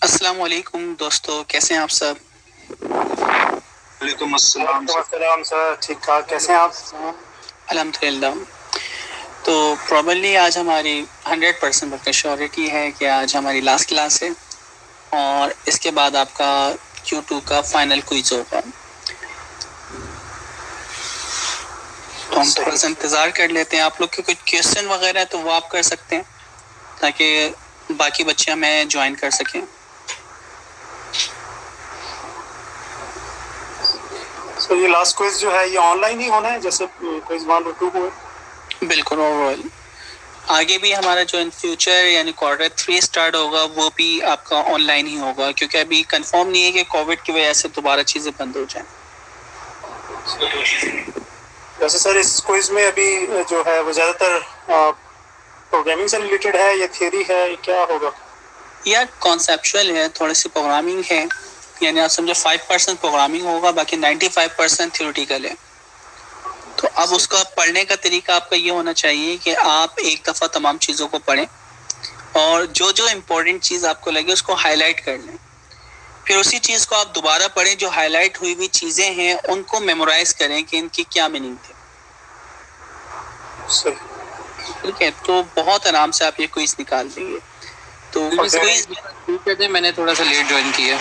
अस्सलाम वालेकुम दोस्तों, कैसे हैं आप सब? वालेकुम अस्सलाम सर, ठीक ठाक, कैसे हैं आप? अल्हम्दुलिल्लाह। तो प्रॉबली आज हमारी 100% बल्कि श्योरिटी है कि आज हमारी लास्ट क्लास है और इसके बाद आपका Q2 का फाइनल क्विज होगा। तो हम थोड़ा सा इंतज़ार कर लेते हैं। आप लोग के कुछ क्वेश्चन वगैरह तो वो आप कर सकते हैं ताकि बाकी बच्चे हमें ज्वाइन कर सकें। सर ये लास्ट क्विज जो है ये ऑनलाइन ही होना है जैसे क्विज 1 और 2 हुए? बिल्कुल। ओवरऑल आगे भी हमारा जो इन फ्यूचर यानी Q3 स्टार्ट होगा वो भी आपका ऑनलाइन ही होगा, क्योंकि अभी कंफर्म नहीं है कि कोविड की वजह से दोबारा चीज़ें बंद हो जाएं। वैसे सर इस क्विज में अभी जो है वो ज़्यादातर प्रोग्रामिंग से रिलेटेड है या थियरी है, क्या होगा? या कॉन्सेप्चुअल है, थोड़ी सी प्रोग्रामिंग है, यानी आप समझो 5% प्रोग्रामिंग होगा, बाकी 95% थ्योरेटिकल है। तो अब उसका पढ़ने का तरीका आपका ये होना चाहिए कि आप एक दफ़ा तमाम चीज़ों को पढ़ें और जो जो इम्पोर्टेंट चीज़ आपको लगे उसको हाईलाइट कर लें। फिर उसी चीज़ को आप दोबारा पढ़ें, जो हाईलाइट हुई हुई चीज़ें हैं उनको मेमोराइज करें कि इनकी क्या मीनिंग थी। ठीक है, तो बहुत आराम से आप ये क्विज निकाल देंगे। तो क्विज मैंने थोड़ा सा लेट ज्वाइन किया।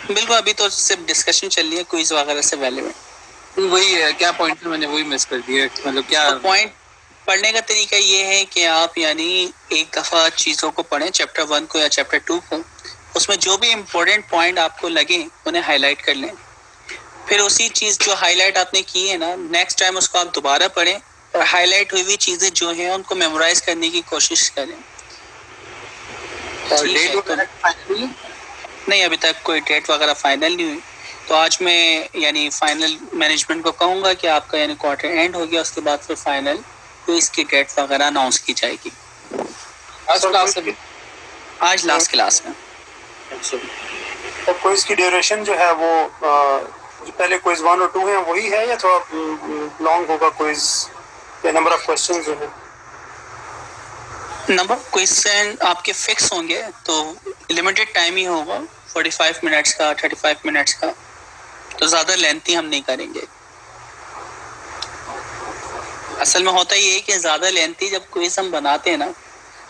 बिल्कुल, अभी तो सिर्फ डिस्कशन चल रही है क्विज वगैरह से पहले में। वही है, क्या पॉइंट मैंने वही मिस कर दिया, मतलब क्या पॉइंट। पढ़ने का तरीका ये है कि आप यानी एक दफ़ा चीज़ों को पढ़ें, चैप्टर 1 को या चैप्टर 2 को, उसमें जो भी इम्पोर्टेंट पॉइंट आपको लगे उन्हें हाईलाइट कर लें। फिर उसी चीज़ जो हाईलाइट आपने की है ना, नेक्स्ट टाइम उसको आप दोबारा पढ़ें और हाईलाइट हुई हुई चीज़ें जो हैं उनको मेमोराइज करने की कोशिश करें। ठीक है, तो नहीं, अभी तक कोई डेट वगैरह फाइनल नहीं हुई। तो आज मैं यानी फाइनल मैनेजमेंट को कहूँगा कि आपका यानी क्वार्टर एंड हो गया, उसके बाद फिर फाइनल तो इसकी डेट वगैरह अनाउंस की जाएगी। आज लास्ट क्लास है। तो क्विज की ड्यूरेशन जो है वो जो पहले क्विज 1 और 2 है वही है या थोड़ा लॉन्ग होगा क्विज, या नंबर ऑफ क्वेश्चंस जो है? नंबर क्वेश्चन आपके फिक्स होंगे, तो लिमिटेड टाइम ही होगा, 45 मिनट्स का, 35 मिनट्स का, तो ज़्यादा लेंथी हम नहीं करेंगे। असल में होता ये है कि ज़्यादा लेंथी जब क्विज हम बनाते हैं ना,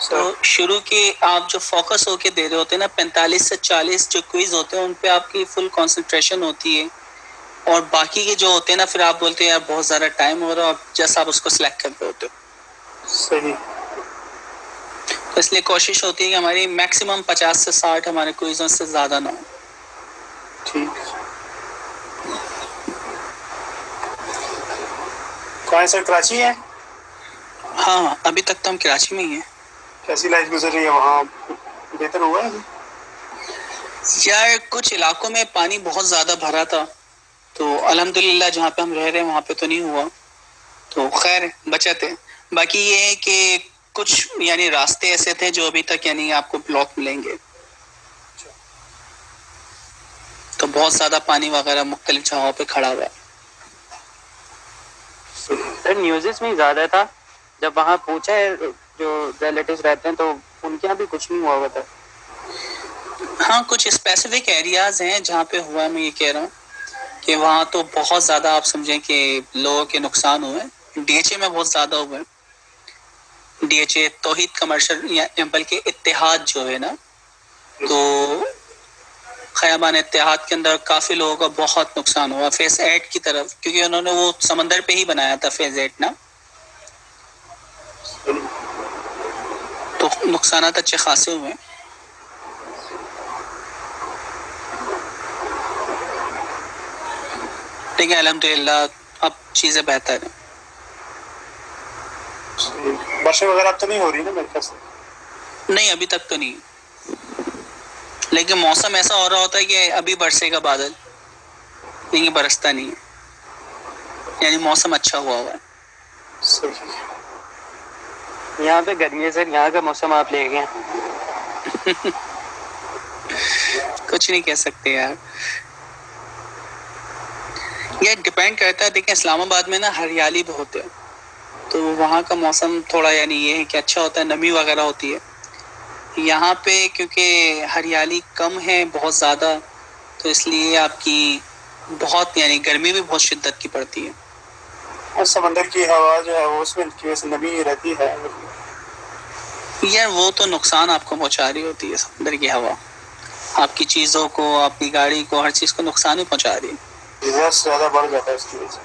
तो शुरू के आप जो फोकस होके दे रहे होते हैं ना, 45 से 40 जो क्विज होते हैं उन पे आपकी फुल कंसंट्रेशन होती है, और बाकी के जो होते हैं ना फिर आप बोलते हैं यार बहुत ज़्यादा टाइम हो रहा है, जैसा आप उसको सिलेक्ट कर रहे होते हो। सही। तो इसलिए कोशिश होती है कि हमारी मैक्सिमम 50 से 60 हमारे क्विजों से ज़्यादा ना हो। ठीक। कहाँ सर, कराची है? हाँ, अभी तक तो हम कराची में ही हैं। कैसी लाइफ गुजर रही है वहाँ, बेहतर हुआ है? यार कुछ इलाकों में पानी बहुत ज़्यादा भरा था, तो अल्हम्दुलिल्लाह जहाँ पे हम रह रहे हैं वहाँ पे तो नहीं हुआ, तो खैर बचत है। बाकी ये है कि कुछ यानी रास्ते ऐसे थे जो अभी तक यानी आपको ब्लॉक मिलेंगे, तो बहुत ज़्यादा पानी वगैरह मुख्तलिफ जगहों पे खड़ा हुआ है। सर न्यूज़ में ज़्यादा था, जब वहाँ पूछा है जो रिलेटिव्स रहते हैं तो उनके यहाँ भी कुछ नहीं हुआ हुआ था। हाँ, कुछ स्पेसिफिक एरियाज हैं जहाँ पे हुआ, मैं ये कह रहा हूँ कि वहाँ तो बहुत ज़्यादा आप समझें कि लोगों के नुकसान हुए। DHA में बहुत ज़्यादा हुए, DHA तौहीद कमर्शियल या बल्कि इत्तेहाद जो है ना, तो खयाबान इत्तेहाद के अंदर काफ़ी लोगों का बहुत नुकसान हुआ फेज़ 8 की तरफ, क्योंकि उन्होंने वो समंदर पे ही बनाया था फेज़ 8 ना, तो नुकसान अच्छे खासे हुए। लेकिन अल्हम्दुलिल्लाह अब चीज़ें बेहतर हैं। बारिश वगैरह अब तो नहीं हो रही ना मेरे ख्याल से? नहीं, अभी तक तो नहीं, लेकिन मौसम ऐसा हो रहा होता है कि अभी बरसेगा बादल, लेकिन बरसता नहीं है, यानी मौसम अच्छा हुआ है। यहाँ पे गर्मी है सर, यहाँ का मौसम आप ले गए। कुछ नहीं कह सकते यार। ये डिपेंड करता है। देखिए इस्लामाबाद में ना हरियाली बहुत है, तो वहाँ का मौसम थोड़ा यानी ये है कि अच्छा होता है, नमी वगैरह होती है। यहाँ पे क्योंकि हरियाली कम है बहुत ज़्यादा, तो इसलिए आपकी बहुत यानी गर्मी भी बहुत शिद्दत की पड़ती है। और समंदर की हवा जो है वो उसमें की वजह से नमी रहती है। यार वो तो नुकसान आपको पहुँचा रही होती है समंदर की हवा, आपकी चीज़ों को, आपकी गाड़ी को, हर चीज़ को नुकसान ही पहुँचा रही है। डिजास्टर ज़्यादा बढ़ जाता है उसकी वजह से।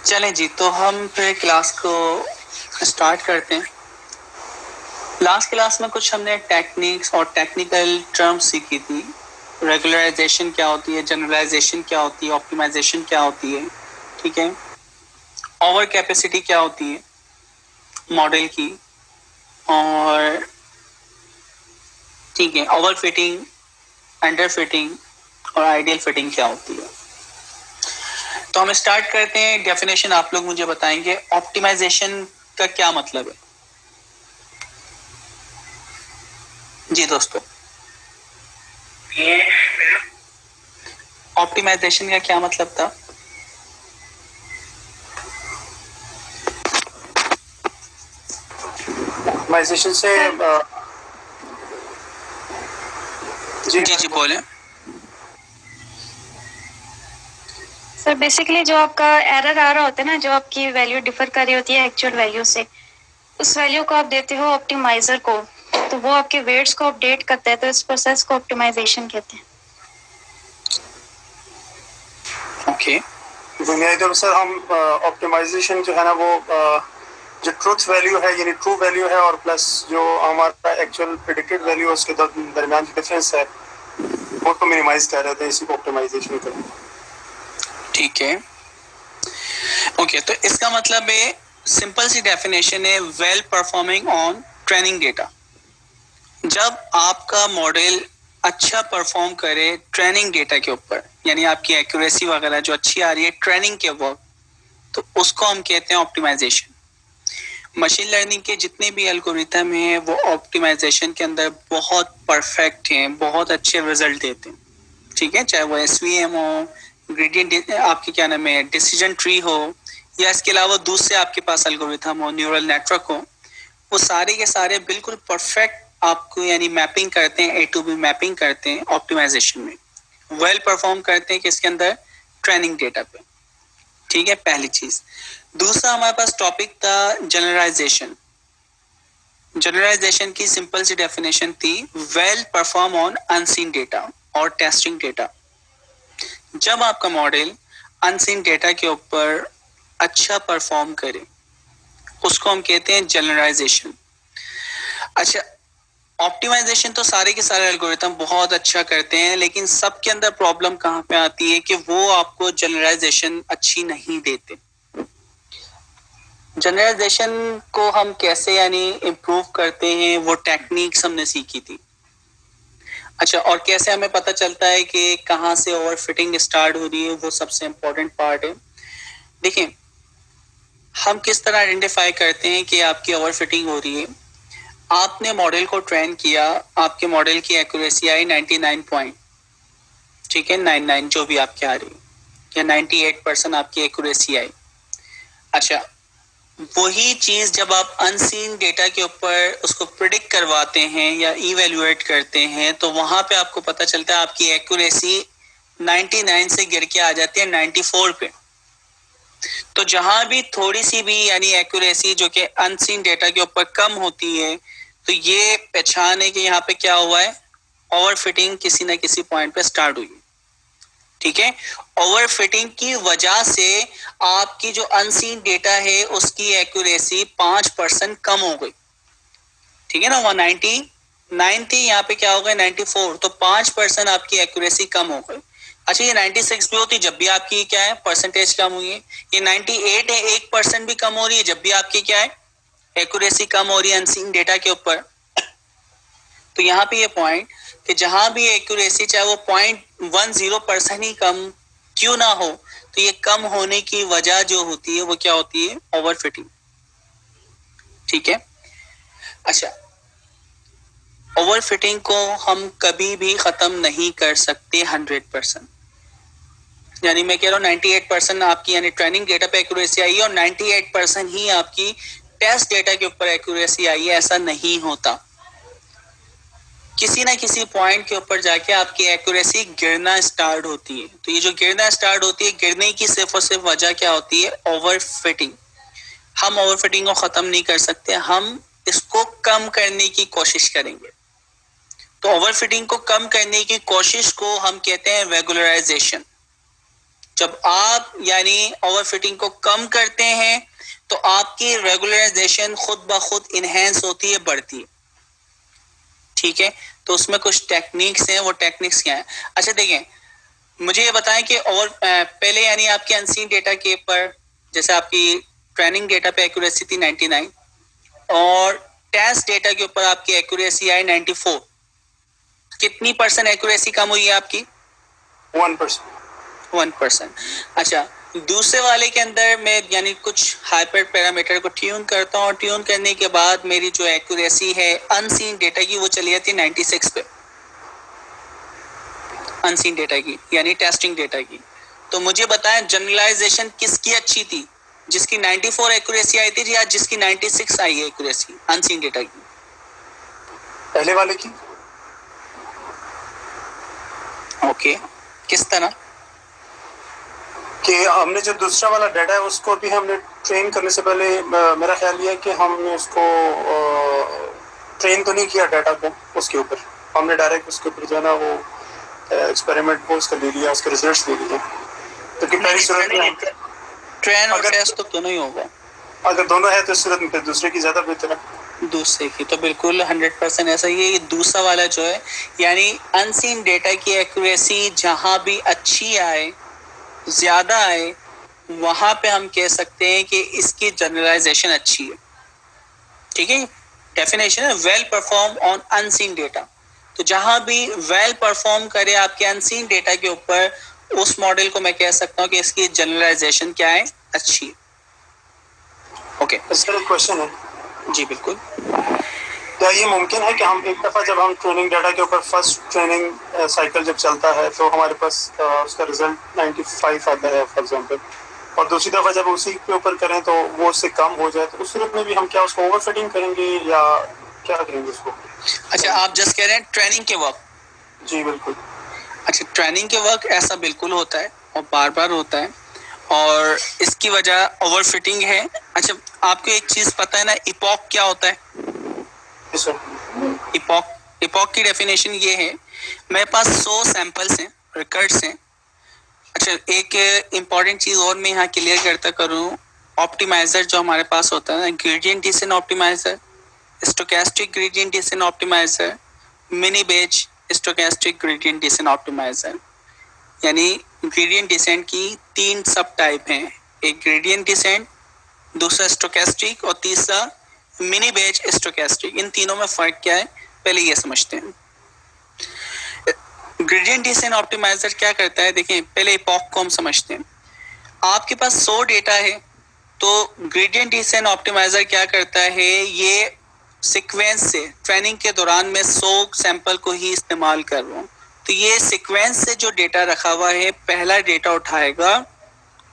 चलें जी, तो हम फिर क्लास को स्टार्ट करते हैं। लास्ट क्लास में कुछ हमने टेक्निक्स और टेक्निकल टर्म्स सीखी थी। रेगुलराइजेशन क्या होती है, जनरलाइजेशन क्या होती है, ऑप्टिमाइजेशन क्या होती है, ठीक है। ओवर कैपेसिटी क्या होती है मॉडल की, और ठीक है ओवर फिटिंग, अंडर फिटिंग और आइडियल फिटिंग क्या होती है। तो हम स्टार्ट करते हैं। डेफिनेशन आप लोग मुझे बताएंगे, ऑप्टिमाइजेशन का क्या मतलब है। जी दोस्तों, ऑप्टिमाइजेशन का क्या मतलब था? ऑप्टिमाइजेशन से जी बोले। सर बेसिकली जो आपका एरर आ रहा होता है ना, जो आपकी वैल्यू डिफर कर रही होती है एक्चुअल वैल्यू से, उस वैल्यू को आप देते हो ऑप्टिमाइजर को, तो वो आपके वेट्स को अपडेट करता है, तो इस प्रोसेस को ऑप्टिमाइजेशन कहते हैं। ओके बुनियादी तौर पर सर हम ऑप्टिमाइजेशन जो है ना वो जो ट्रूथ वैल्यू है यानी ट्रू वैल्यू है और प्लस जो हमारा एक्चुअल प्रेडिक्टेड वैल्यू है उसके दरमियान जो डिफरेंस है वो तो मिनिमाइज कर रहे थे, इसी को ऑप्टिमाइजेशन करते हैं। ठीक है ओके, तो इसका मतलब है, सिंपल सी डेफिनेशन है, well performing on training data. जब आपका मॉडल अच्छा परफॉर्म करे ट्रेनिंग डेटा के ऊपर, यानी आपकी एक्यूरेसी वगैरह जो अच्छी आ रही है ट्रेनिंग के वक्त, तो उसको हम कहते हैं ऑप्टिमाइजेशन। मशीन लर्निंग के जितने भी एल्गोरिथम हैं वो ऑप्टिमाइजेशन के अंदर बहुत परफेक्ट हैं, बहुत अच्छे रिजल्ट देते हैं, ठीक है। चाहे वो एसवीएम हो, ग्रेडियंट आपकी क्या नाम है डिसीजन ट्री हो, या इसके अलावा दूसरे आपके पास एल्गोरिथम हो, न्यूरल नेटवर्क हो, वो सारे के सारे बिल्कुल परफेक्ट आपको यानी मैपिंग करते हैं, ए टू बी मैपिंग करते हैं ऑप्टिमाइजेशन में, वेल परफॉर्म करते हैं किसके अंदर, ट्रेनिंग डेटा पे, ठीक है। पहली चीज। दूसरा हमारे पास टॉपिक था जनरलाइजेशन। जनरलाइजेशन की सिंपल सी डेफिनेशन थी, well perform on unseen data और टेस्टिंग डेटा। जब आपका मॉडल अनसीन डेटा के ऊपर अच्छा परफॉर्म करे उसको हम कहते हैं जनरलाइजेशन। अच्छा, ऑप्टिमाइजेशन तो सारे के सारे एल्गोरिथम बहुत अच्छा करते हैं, लेकिन सबके अंदर प्रॉब्लम कहाँ पे आती है कि वो आपको जनरलाइजेशन अच्छी नहीं देते। जनरलाइजेशन को हम कैसे यानी इम्प्रूव करते हैं, वो टेक्निक्स हमने सीखी थी। अच्छा, और कैसे हमें पता चलता है कि कहाँ से ओवर फिटिंग स्टार्ट हो रही है, वो सबसे इम्पोर्टेंट पार्ट है। देखिए, हम किस तरह आइडेंटिफाई करते हैं कि आपकी ओवर फिटिंग हो रही है। आपने मॉडल को ट्रेन किया, आपके मॉडल की एक्यूरेसी आई 99 पॉइंट, ठीक है, 99 जो भी आपकी आ रही, या 98% आपकी एक्यूरेसी आई। अच्छा, वही चीज जब आप अनसीन डेटा के ऊपर उसको प्रिडिक्ट करवाते हैं या इवेल्युएट करते हैं, तो वहां पे आपको पता चलता है आपकी एक्यूरेसी 99 से गिर के आ जाती है 94 पे। तो जहां भी थोड़ी सी भी यानी एक्यूरेसी जो कि अनसीन डेटा के ऊपर कम होती है, तो ये पहचान है कि यहाँ पे क्या हुआ है, ओवर फिटिंग किसी ना किसी पॉइंट पे स्टार्ट हुई, ठीक है। ओवर फिटिंग की वजह से आपकी जो अनसीन डेटा है उसकी एक्यूरेसी 5% कम हो गई, ठीक है ना। 199 थी, यहाँ पे क्या हो गया 94, तो 5% आपकी एक्यूरेसी कम हो गई। अच्छा, ये 96 भी होती जब भी आपकी क्या है परसेंटेज कम हुई है। ये 98 है, 1% भी कम हो रही है जब भी आपकी क्या है एक्यूरेसी कम हो रही है अनसीन डेटा के ऊपर। तो यहाँ पे ये पॉइंट कि जहां भी एक्यूरेसी चाहे वो 0.10% ही कम क्यों ना हो, तो ये कम होने की वजह जो होती है वो क्या होती है, ओवर फिटिंग, ठीक है। अच्छा, ओवरफिटिंग को हम कभी भी ख़त्म नहीं कर सकते 100%। यानी मैं कह रहा हूँ 98% आपकी यानी ट्रेनिंग डेटा पे एक्यूरेसी आई है और 98% ही आपकी टेस्ट डेटा के ऊपर एक्यूरेसी आई है, ऐसा नहीं होता। किसी ना किसी पॉइंट के ऊपर जाके आपकी एक्यूरेसी गिरना स्टार्ट होती है। तो ये जो गिरना स्टार्ट होती है, गिरने की सिर्फ और सिर्फ वजह क्या होती है? ओवरफिटिंग। हम ओवरफिटिंग को ख़त्म नहीं कर सकते, हम इसको कम करने की कोशिश करेंगे। तो ओवरफिटिंग को कम करने की कोशिश को हम कहते हैं रेगुलराइजेशन। जब आप यानी ओवरफिटिंग को कम करते हैं तो आपकी रेगुलराइजेशन खुद ब खुद इनहेंस होती है, बढ़ती है। ठीक है, तो उसमें कुछ टेक्निक्स हैं, वो टेक्निक्स क्या हैं? अच्छा देखें, मुझे ये बताएं कि और पहले यानी आपके अनसीन डेटा के पर जैसे आपकी ट्रेनिंग डेटा पे एक्यूरेसी थी 99 और टेस्ट डेटा के ऊपर आपकी एक्यूरेसी आई 94, कितनी परसेंट एक्यूरेसी कम हुई है आपकी? 1%। अच्छा, दूसरे वाले के अंदर मैं यानी कुछ हाइपर पैरामीटर को ट्यून करता हूँ और ट्यून करने के बाद मेरी जो एक्यूरेसी है अनसीन डेटा की वो चली जाती है 96 पे, अनसीन डेटा की यानी टेस्टिंग डेटा की। तो मुझे बताएं जनरलाइजेशन किसकी अच्छी थी, जिसकी 94 एक्यूरेसी आई थी या जिसकी 96 आई है एक्यूरेसी अनसीन डेटा की? पहले वाले की। ओके, किस तरह? कि हमने जो दूसरा वाला डाटा है उसको भी हमने ट्रेन करने से पहले मेरा ख्याल ये है कि हमने उसको ट्रेन तो नहीं किया डाटा को उसके ऊपर, हमने डायरेक्ट उसके ऊपर जो है ना वो एक्सपेरिमेंट को उसका ले लिया, उसके रिजल्ट्स ले लिए। तो कि पहली सूरत में ट्रेन और टेस्ट तो दोनों ही होगा। अगर दोनों है तो इस सूरत में फिर दूसरे की ज़्यादा बेहतर है। दूसरे की तो बिल्कुल 100% ऐसा ही है। ये दूसरा वाला जो है यानी अनसीन डेटा की एक्यूरेसी जहाँ भी अच्छी आए, ज़्यादा आए, वहाँ पे हम कह सकते हैं कि इसकी जनरलाइजेशन अच्छी है। ठीक है, डेफिनेशन है well perform on unseen data. तो जहाँ भी वेल परफॉर्म करे आपके अनसीन डेटा के ऊपर, उस मॉडल को मैं कह सकता हूँ कि इसकी जनरलाइजेशन क्या है? अच्छी है। ओके, इसका एक क्वेश्चन है। जी बिल्कुल। क्या ये मुमकिन है कि हम एक दफ़ा जब हम ट्रेनिंग डाटा के ऊपर फर्स्ट ट्रेनिंग साइकिल जब चलता है तो हमारे पास उसका रिजल्ट 95 आता है फॉर एग्जांपल, और दूसरी दफ़ा जब उसी के ऊपर करें तो वो उससे कम हो जाए, तो उस सूरत में भी हम क्या उसको ओवरफिटिंग करेंगे या क्या करेंगे उसको? अच्छा, आप जस्ट कह रहे हैं ट्रेनिंग के वक्त? जी बिल्कुल। अच्छा, ट्रेनिंग के वक्त ऐसा बिल्कुल होता है और बार बार होता है और इसकी वजह ओवरफिटिंग है। अच्छा, आपको एक चीज़ पता है ना, इपॉक क्या होता है? इपॉक की डेफिनेशन ये है, मेरे पास 100 सैंपल्स हैं, रिकॉर्ड्स हैं। अच्छा, एक इम्पॉर्टेंट चीज़ और मैं यहाँ क्लियर करता करूँ, ऑप्टिमाइज़र जो हमारे पास होता है ना, gradient descent optimiser, stochastic gradient decent optimiser, mini batch stochastic gradient decent optimiser, यानी ग्रेडियंट डिसेंट की 3 सब टाइप हैं। एक ग्रेडियंट डिसेंट, दूसरा स्टोकेस्टिक और तीसरा मिनी बैच स्टोकेस्टिक। इन तीनों में फ़र्क क्या है पहले ये समझते हैं। ग्रेडियंट डिसेंट ऑप्टिमाइज़र क्या करता है, देखिए पहले इपॉक को हम समझते हैं। आपके पास 100 डेटा है तो ग्रेडियंट डिसेंट ऑप्टिमाइज़र क्या करता है, ये सीक्वेंस से ट्रेनिंग के दौरान मैं 100 सैंपल को ही इस्तेमाल कर रहा हूँ, तो ये सीक्वेंस से जो डेटा रखा हुआ है, पहला डेटा उठाएगा,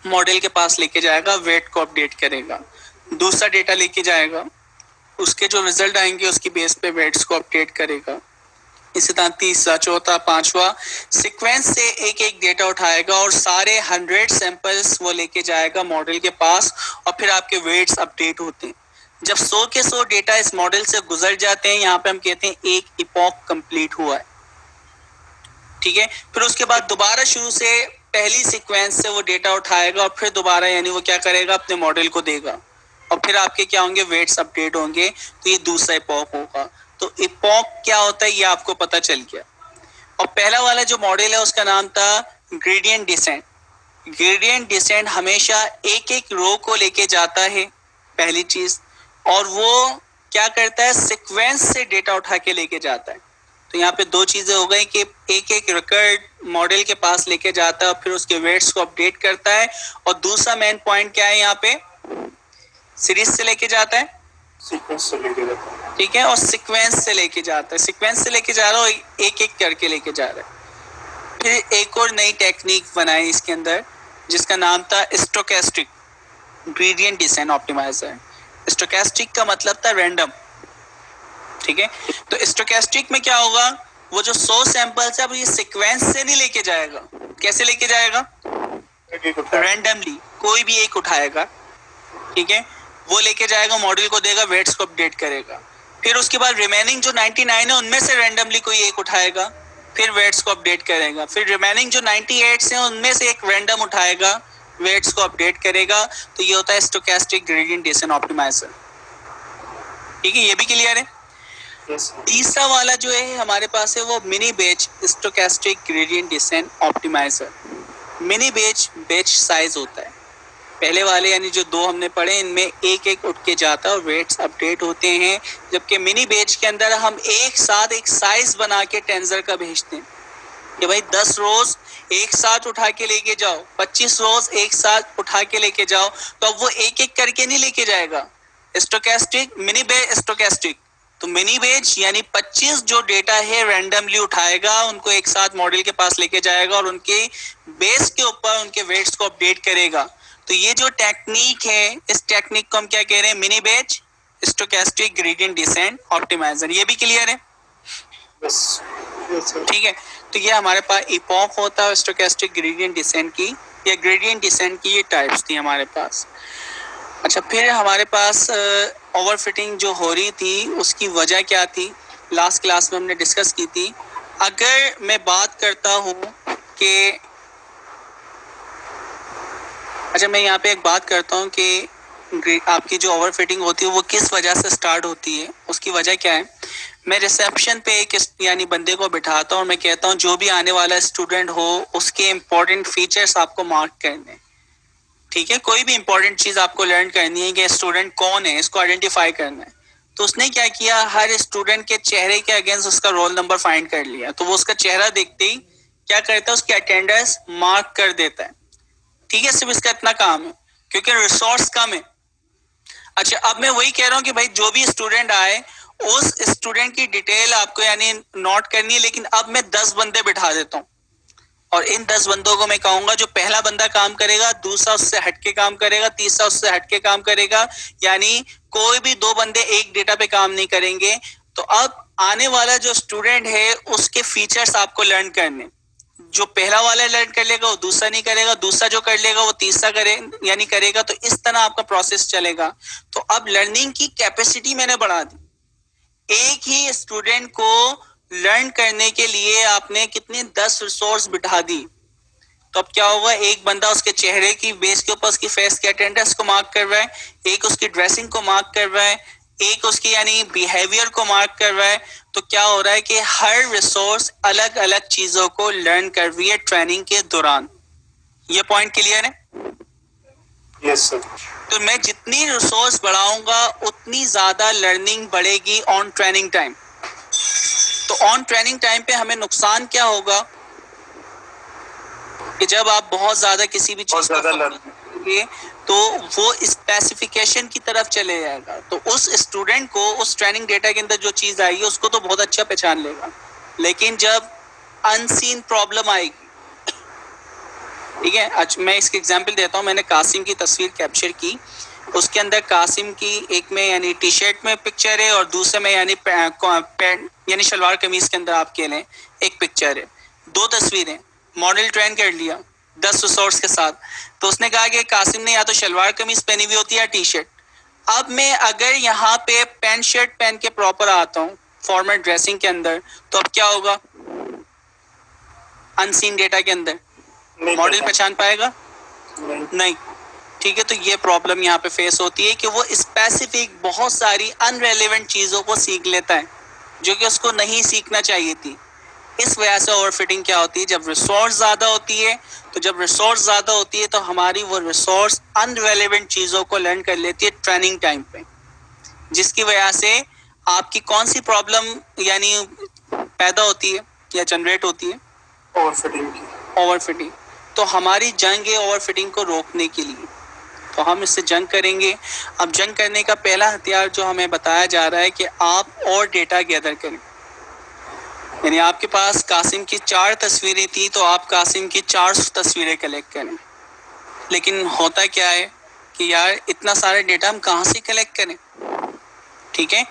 मॉडल के पास लेके जाएगा, वेट को अपडेट करेगा, दूसरा डेटा लेके जाएगा, उसके जो रिजल्ट आएंगे उसकी बेस पे वेट्स को अपडेट करेगा, इसी तरह तीसरा, चौथा, पांचवा सीक्वेंस से एक एक डेटा उठाएगा और सारे 100 सैंपल्स वो लेके जाएगा मॉडल के पास और फिर आपके वेट्स अपडेट होते हैं। जब 100 के 100 डेटा इस मॉडल से गुजर जाते हैं, यहाँ पे हम कहते हैं एक इपॉक कंप्लीट हुआ है। ठीक है, फिर उसके बाद दोबारा शुरू से पहली सीक्वेंस से वो डेटा उठाएगा और फिर दोबारा यानी वो क्या करेगा, अपने मॉडल को देगा और फिर आपके क्या होंगे, वेट्स अपडेट होंगे, तो ये दूसरा इपॉक होगा। तो इपॉक क्या होता है ये आपको पता चल गया। और पहला वाला जो मॉडल है उसका नाम था ग्रेडियंट डिसेंट। ग्रेडियंट डिसेंट हमेशा एक एक रो को लेके जाता है, पहली चीज, और वो क्या करता है, सीक्वेंस से डेटा उठा के लेके जाता है। तो यहाँ पे दो चीजें हो गई कि एक एक रिकॉर्ड मॉडल के पास लेके जाता है और फिर उसके वेट्स को अपडेट करता है, और दूसरा मेन पॉइंट क्या है यहाँ पे, सीरीज से लेके जाता है सीक्वेंस से लेके जाता है। ठीक है, और सीक्वेंस से लेके जाता है, सीक्वेंस से लेके जा रहा है, एक एक करके लेके जा रहा है। फिर एक और नई टेक्निक बनाई इसके अंदर जिसका नाम था stochastic gradient descent optimiser. Stochastic का मतलब था रैंडम। ठीक है, तो स्टोकेस्टिक में क्या होगा, वो जो 100 सैंपल्स है अब ये सीक्वेंस से नहीं लेके जाएगा, कैसे लेके जाएगा, रैंडमली कोई भी एक उठाएगा। ठीक है, वो लेके जाएगा, मॉडल को देगा, वेट्स को अपडेट करेगा। फिर उसके बाद रिमेनिंग जो 99 है उनमें से रैंडमली कोई एक उठाएगा, फिर वेट्स को अपडेट करेगा। फिर रिमेनिंग जो 98 हैं उनमें से एक रैंडम उठाएगा, वेट्स को अपडेट करेगा। तो ये होता है स्टोकेस्टिक ग्रेडियंट डिसेंट ऑप्टिमाइजर। ठीक है, ये भी क्लियर है। तीसरा वाला जो है हमारे पास है वो mini batch stochastic gradient descent optimiser. Mini batch size होता है। पहले वाले यानी जो दो हमने पढ़े इनमें एक एक उठ के जाता है और वेट्स अपडेट होते हैं, जबकि मिनी बैच के अंदर हम एक साथ एक साइज बना के टेंसर का भेजते हैं कि भाई 10 रोज एक साथ उठा के लेके जाओ, 25 रोज एक साथ उठा के लेके जाओ। तो अब वो एक एक करके नहीं लेके जाएगा। स्टोकेस्टिक मिनी बैच स्टोकेस्टिक, तो मिनी बैच यानी 25 जो डेटा है रैंडमली उठाएगा, उनको एक साथ मॉडल के पास लेके जाएगा और उनके बेस के ऊपर उनके वेट्स को अपडेट करेगा। तो ये जो टेक्निक है इस टेक्निक को हम क्या कह रहे हैं, mini batch stochastic gradient descent optimiser. ये भी क्लियर है। ठीक है, तो ये हमारे पास इपॉक होता है स्टोकेस्टिक ग्रेडियंट डिसेंट की, या ग्रेडियंट डिसेंट की ये टाइप्स थी हमारे पास। अच्छा, फिर हमारे पास ओवरफिटिंग जो हो रही थी उसकी वजह क्या थी, लास्ट क्लास में हमने डिस्कस की थी। अगर मैं बात करता हूँ कि अच्छा मैं यहाँ पे एक बात करता हूँ कि आपकी जो ओवरफिटिंग होती है वो किस वजह से स्टार्ट होती है, उसकी वजह क्या है। मैं रिसेप्शन पे एक यानी बंदे को बिठाता हूँ और मैं कहता हूँ जो भी आने वाला स्टूडेंट हो उसके इम्पोर्टेंट फीचर्स आपको मार्क करने। ठीक है, कोई भी इंपॉर्टेंट चीज आपको लर्न करनी है कि स्टूडेंट कौन है, इसको आइडेंटिफाई करना है। तो उसने क्या किया, हर स्टूडेंट के चेहरे के अगेंस्ट उसका रोल नंबर फाइंड कर लिया। तो वो उसका चेहरा देखते ही क्या करता है, उसकी अटेंडेंस मार्क कर देता है। ठीक है, सिर्फ इसका इतना काम है क्योंकि रिसोर्स कम है। अच्छा, अब मैं वही कह रहा हूँ कि भाई जो भी स्टूडेंट आए उस स्टूडेंट की डिटेल आपको यानी नोट करनी है, लेकिन अब मैं 10 बंदे बिठा देता हूँ और इन 10 बंदों को मैं कहूंगा जो पहला बंदा काम करेगा, दूसरा उससे हटके काम करेगा, तीसरा उससे हटके काम करेगा, यानी कोई भी 2 बंदे एक डेटा पे काम नहीं करेंगे। तो अब आने वाला जो स्टूडेंट है उसके फीचर्स आपको लर्न करने, जो पहला वाला लर्न कर लेगा वो दूसरा नहीं करेगा, दूसरा जो कर लेगा वो तीसरा करे यानी करेगा। तो इस तरह आपका प्रोसेस चलेगा। तो अब लर्निंग की कैपेसिटी मैंने बढ़ा दी। एक ही स्टूडेंट को लर्न करने के लिए आपने कितने 10 रिसोर्स बिठा दी। तो अब क्या होगा, एक बंदा उसके चेहरे की बेस के ऊपर उसकी फेस के अटेंडेंस को मार्क कर रहा है, एक उसकी ड्रेसिंग को मार्क कर रहा है, एक उसकी यानी बिहेवियर को मार्क कर रहा है। तो क्या हो रहा है कि हर रिसोर्स अलग अलग चीजों को लर्न कर रही है ट्रेनिंग के दौरान। ये पॉइंट क्लियर है? Yes sir. तो मैं जितनी रिसोर्स बढ़ाऊंगा उतनी ज्यादा लर्निंग बढ़ेगी ऑन ट्रेनिंग टाइम। तो ऑन ट्रेनिंग टाइम पे हमें नुकसान क्या होगा कि जब आप बहुत ज्यादा किसी भी चीज को करेंगे तो वो स्पेसिफिकेशन की तरफ चले जाएगा। तो उस स्टूडेंट को उस ट्रेनिंग डेटा के अंदर जो चीज आई है उसको तो बहुत अच्छा पहचान लेगा, लेकिन जब अनसीन प्रॉब्लम आएगी, ठीक है। अच्छा मैं इसकी एग्जांपल देता हूँ। मैंने कासिम की तस्वीर कैप्चर की, उसके अंदर कासिम की एक में यानी टी शर्ट में पिक्चर है और दूसरे में यानी पैंट यानी शलवार कमीज के अंदर आप कह लें एक पिक्चर है। 2 तस्वीरें, मॉडल ट्रेन कर लिया 10 रिसोर्स के साथ। तो उसने कहा कि कासिम ने या तो शलवार कमीज पहनी हुई होती है या टी शर्ट। अब मैं अगर यहाँ पे पैंट शर्ट पहन के प्रॉपर आता हूँ फॉर्मल ड्रेसिंग के अंदर, तो अब क्या होगा, अनसीन डेटा के अंदर मॉडल पहचान पाएगा नहीं। ठीक है, तो ये प्रॉब्लम यहाँ पे फेस होती है कि वो स्पेसिफिक बहुत सारी अनरेलेवेंट चीज़ों को सीख लेता है जो कि उसको नहीं सीखना चाहिए थी। इस वजह से ओवरफिटिंग क्या होती है, जब रिसोर्स ज़्यादा होती है, तो जब रिसोर्स ज़्यादा होती है तो हमारी वो रिसोर्स अनरेलेवेंट चीज़ों को लर्न कर लेती है ट्रेनिंग टाइम पे, जिसकी वजह से आपकी कौन सी प्रॉब्लम यानी पैदा होती है या जनरेट होती है, ओवरफिटिंग की। ओवरफिटिंग। तो हमारी जंग है ओवरफिटिंग को रोकने के लिए। तो हम इससे जंग करेंगे। अब जंग करने का पहला हथियार जो हमें बताया जा रहा है कि आप और डेटा गैदर करें। यानी आपके पास कासिम की 4 तस्वीरें थी तो आप कासिम की 400 तस्वीरें कलेक्ट करें। लेकिन होता क्या है कि यार इतना सारा डेटा हम कहाँ से कलेक्ट करें? ठीक है,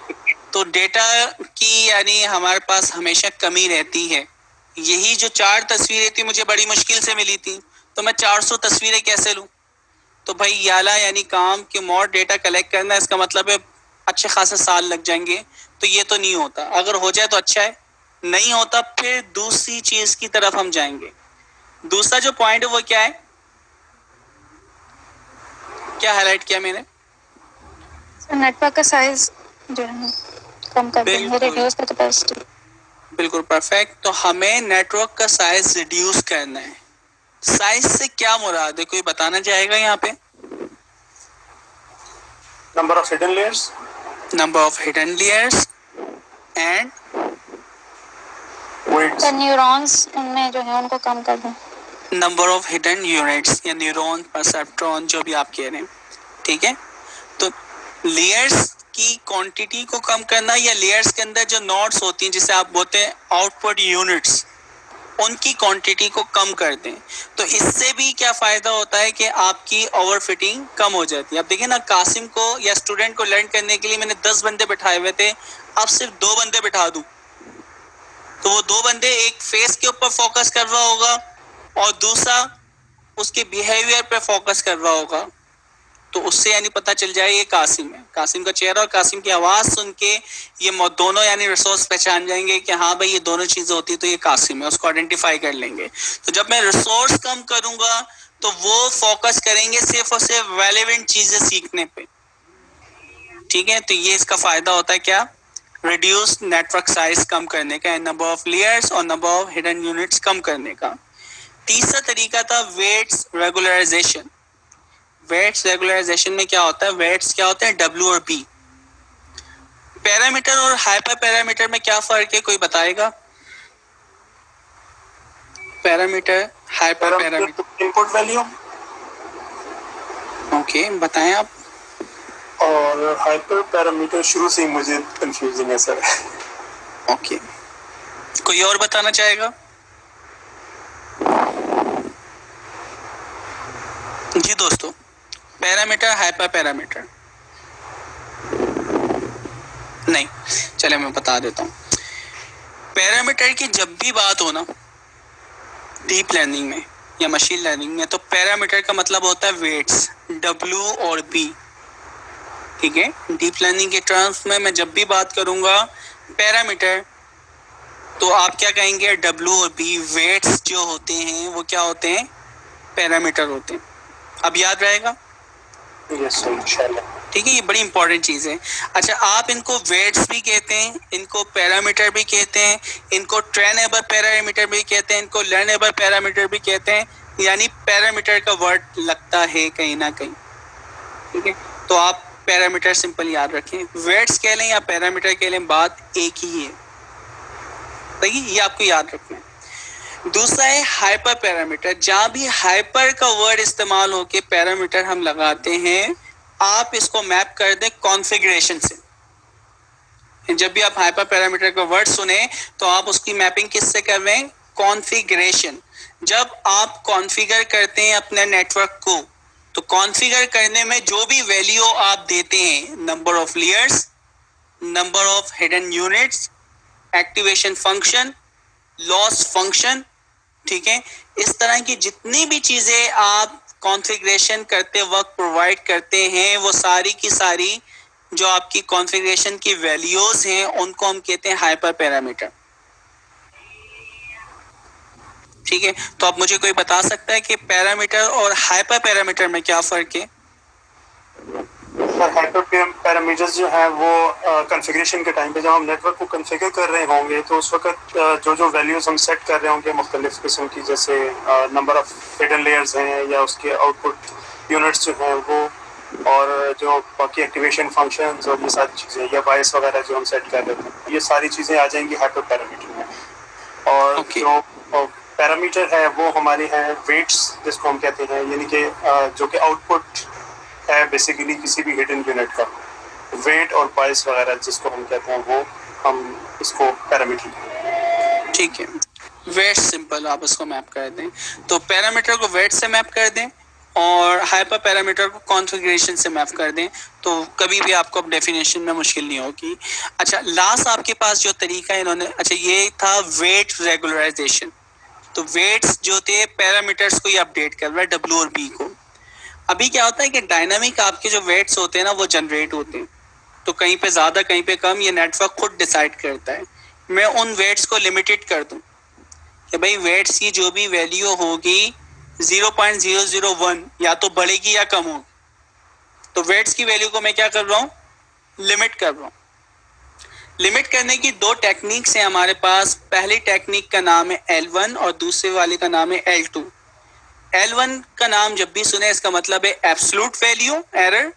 तो डेटा की यानी हमारे पास हमेशा कमी रहती है। यही जो 4 तस्वीरें थी मुझे बड़ी मुश्किल से मिली थी, तो मैं 400 तस्वीरें कैसे लूं? तो भाई याला यानी काम कि मोर डेटा कलेक्ट करना, इसका मतलब है अच्छे खासे साल लग जाएंगे। तो ये तो नहीं होता। अगर हो जाए तो अच्छा है, नहीं होता फिर दूसरी चीज की तरफ हम जाएंगे। दूसरा जो पॉइंट है वो क्या है, क्या हाईलाइट किया मैंने? नेटवर्क का साइज जो है कम कर देंगे, बिल्कुल रिड्यूस द कैपेसिटी। बिल्कुल परफेक्ट। तो हमें नेटवर्क का साइज रिड्यूस करना है। साइज से क्या मुराद है, कोई बताना चाहेगा यहाँ पे? Number of hidden layers, number of hidden layers and weights, तो न्यूरॉन्स उनमें जो है उनको कम कर दें। नंबर ऑफ हिडन यूनिट्स या न्यूरॉन, परसेप्ट्रॉन, जो भी आप कह रहे हैं। ठीक है, तो लेयर्स की क्वांटिटी को कम करना या लेयर्स के अंदर जो नोड्स होती हैं जिसे आप बोलते हैं आउटपुट यूनिट्स, उनकी क्वांटिटी को कम कर दें। तो इससे भी क्या फायदा होता है कि आपकी ओवरफिटिंग कम हो जाती है। अब देखिए ना, कासिम को या स्टूडेंट को लर्न करने के लिए मैंने 10 बंदे बिठाए हुए थे, अब सिर्फ 2 बंदे बिठा दूं तो वो 2 बंदे एक फेस के ऊपर फोकस कर रहा होगा और दूसरा उसके बिहेवियर पे फोकस कर रहा होगा। तो उससे यानी पता चल जाए ये कासिम है। कासिम का चेहरा और कासिम की आवाज सुन के ये दोनों यानी रिसोर्स पहचान जाएंगे कि हाँ भाई ये दोनों चीजें होती है तो ये कासिम है, उसको आइडेंटिफाई कर लेंगे। तो जब मैं रिसोर्स कम करूंगा तो वो फोकस करेंगे सिर्फ और सिर्फ रेलेवेंट चीजें सीखने पे। ठीक है, तो ये इसका फायदा होता है क्या, रिड्यूस नेटवर्क साइज कम करने का, नंबर ऑफ लेयर्स और नंबर ऑफ हिडन यूनिट्स कम करने का। तीसरा तरीका था वेट्स रेगुलराइजेशन। वेट्स रेगुलराइजेशन में क्या होता है, वेट्स क्या होते हैं, W और B। पैरामीटर और हाइपर पैरामीटर में क्या फर्क है, कोई बताएगा? Parameter, hyper parameter. Input value, okay बताएं आप। और हाइपर पैरामीटर शुरू से ही मुझे कंफ्यूजिंग है सर। ओके, कोई और बताना चाहेगा? जी दोस्तों, पैरामीटर, हाइपर पैरामीटर नहीं, चले मैं बता देता हूँ। पैरामीटर की जब भी बात हो ना डीप लर्निंग में या मशीन लर्निंग में, तो पैरामीटर का मतलब होता है वेट्स, W और B। ठीक है, डीप लर्निंग के टर्म्स में मैं जब भी बात करूंगा पैरामीटर, तो आप क्या कहेंगे, W और B वेट्स जो होते हैं वो क्या होते हैं, पैरामीटर होते हैं। अब याद रहेगा? यस सर, इंशाल्लाह। ठीक है, ये बड़ी इंपॉर्टेंट चीज है। अच्छा, आप इनको वेट्स भी कहते हैं, इनको पैरामीटर भी कहते हैं, इनको ट्रेनेबल पैरामीटर भी कहते हैं, इनको लर्नेबल पैरामीटर भी कहते हैं। यानी पैरामीटर का वर्ड लगता है कहीं ना कहीं। ठीक है, तो आप पैरामीटर सिंपल याद रखें, वेट्स कह लें या पैरामीटर कह लें, बात एक ही है। सही, ये आपको याद रखना है। दूसरा है हाइपर पैरामीटर। जहां भी हाइपर का वर्ड इस्तेमाल हो के पैरामीटर हम लगाते हैं, आप इसको मैप कर दें कॉन्फ़िगरेशन से। जब भी आप हाइपर पैरामीटर का वर्ड सुने तो आप उसकी मैपिंग किससे कर रहे हैं, कॉन्फ़िगरेशन। जब आप कॉन्फ़िगर करते हैं अपने नेटवर्क को, तो कॉन्फ़िगर करने में जो भी वैल्यू आप देते हैं, number of layers, number of hidden units, activation function, loss function, ठीक है, इस तरह की जितनी भी चीजें आप कॉन्फ़िगरेशन करते वक्त प्रोवाइड करते हैं, वो सारी की सारी जो आपकी कॉन्फ़िगरेशन की वैल्यूज हैं उनको हम कहते हैं हाइपर पैरामीटर। ठीक है, तो अब मुझे कोई बता सकता है कि पैरामीटर और हाइपर पैरामीटर में क्या फर्क है? सर हाइपर पैरामीटर्स जो है वो कॉन्फ़िगरेशन के टाइम पे जब हम नेटवर्क को कॉन्फ़िगर कर रहे होंगे तो उस वक्त जो जो वैल्यूज हम सेट कर रहे होंगे मुख्तलिफ किस्म की, जैसे नंबर ऑफ हिडन लेयर्स हैं या उसके आउटपुट यूनिट्स जो हैं वो, और जो बाकी एक्टिवेशन फंक्शंस और ये सारी चीज़ें या बायस वगैरह जो हम सेट कर रहे थे, ये सारी चीज़ें आ जाएंगी हाइपर पैरामीटर में। और जो पैरामीटर है वो हमारे हैं वेट्स, जिसको हम कहते हैं, यानी कि जो कि आउटपुट है बेसिकली किसी भी हिडन यूनिट का वेट और बाइस वगैरह जिसको हम कहते हैं, वो हम इसको पैरामीटर। ठीक है, वेट सिंपल आप उसको मैप कर दें, तो पैरामीटर को वेट से मैप कर दें और हाइपर पैरामीटर को कॉन्फ़िगरेशन से मैप कर दें, तो कभी भी आपको अब डेफिनेशन में मुश्किल नहीं होगी। अच्छा, लास्ट आपके पास जो तरीका है इन्होंने, अच्छा ये था वेट रेगुलराइजेशन। तो वेट्स जो थे पैरामीटर्स को ही अपडेट कर रहा है, डब्ल्यू और बी को। अभी क्या होता है कि डायनामिक आपके जो वेट्स होते हैं ना वो जनरेट होते हैं, तो कहीं पे ज़्यादा कहीं पे कम, ये नेटवर्क खुद डिसाइड करता है। मैं उन वेट्स को लिमिटेड कर दूं कि भाई वेट्स की जो भी वैल्यू होगी 0.001 या तो बढ़ेगी या कम होगी, तो वेट्स की वैल्यू को मैं क्या कर रहा हूँ, लिमिट कर रहा हूँ। लिमिट करने की दो टेक्निक्स हैं हमारे पास। पहली टेक्निक का नाम है L1 और दूसरे वाले का नाम है L2। L1 का नाम जब भी सुने इसका मतलब है एब्सोल्यूट वैल्यू एरर,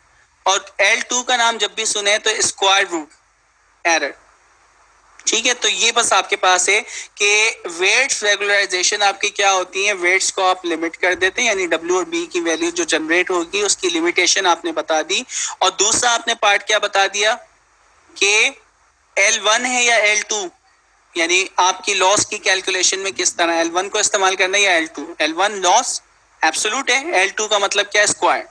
और L2 का नाम जब भी सुने तो स्क्वायर रूट एरर। ठीक है, तो ये बस आपके पास है कि वेट्स रेगुलराइजेशन आपकी क्या होती है, वेट्स को आप लिमिट कर देते हैं, यानी डब्ल्यू और बी की वैल्यू जो जनरेट होगी उसकी लिमिटेशन आपने बता दी। और दूसरा आपने पार्ट क्या बता दिया कि L1 है या L2, यानी आपकी लॉस की कैलकुलेशन में किस तरह L1 को इस्तेमाल करना है या L2। L1 लॉस एब्सोल्यूट है, L2 का मतलब क्या है, स्क्वायर।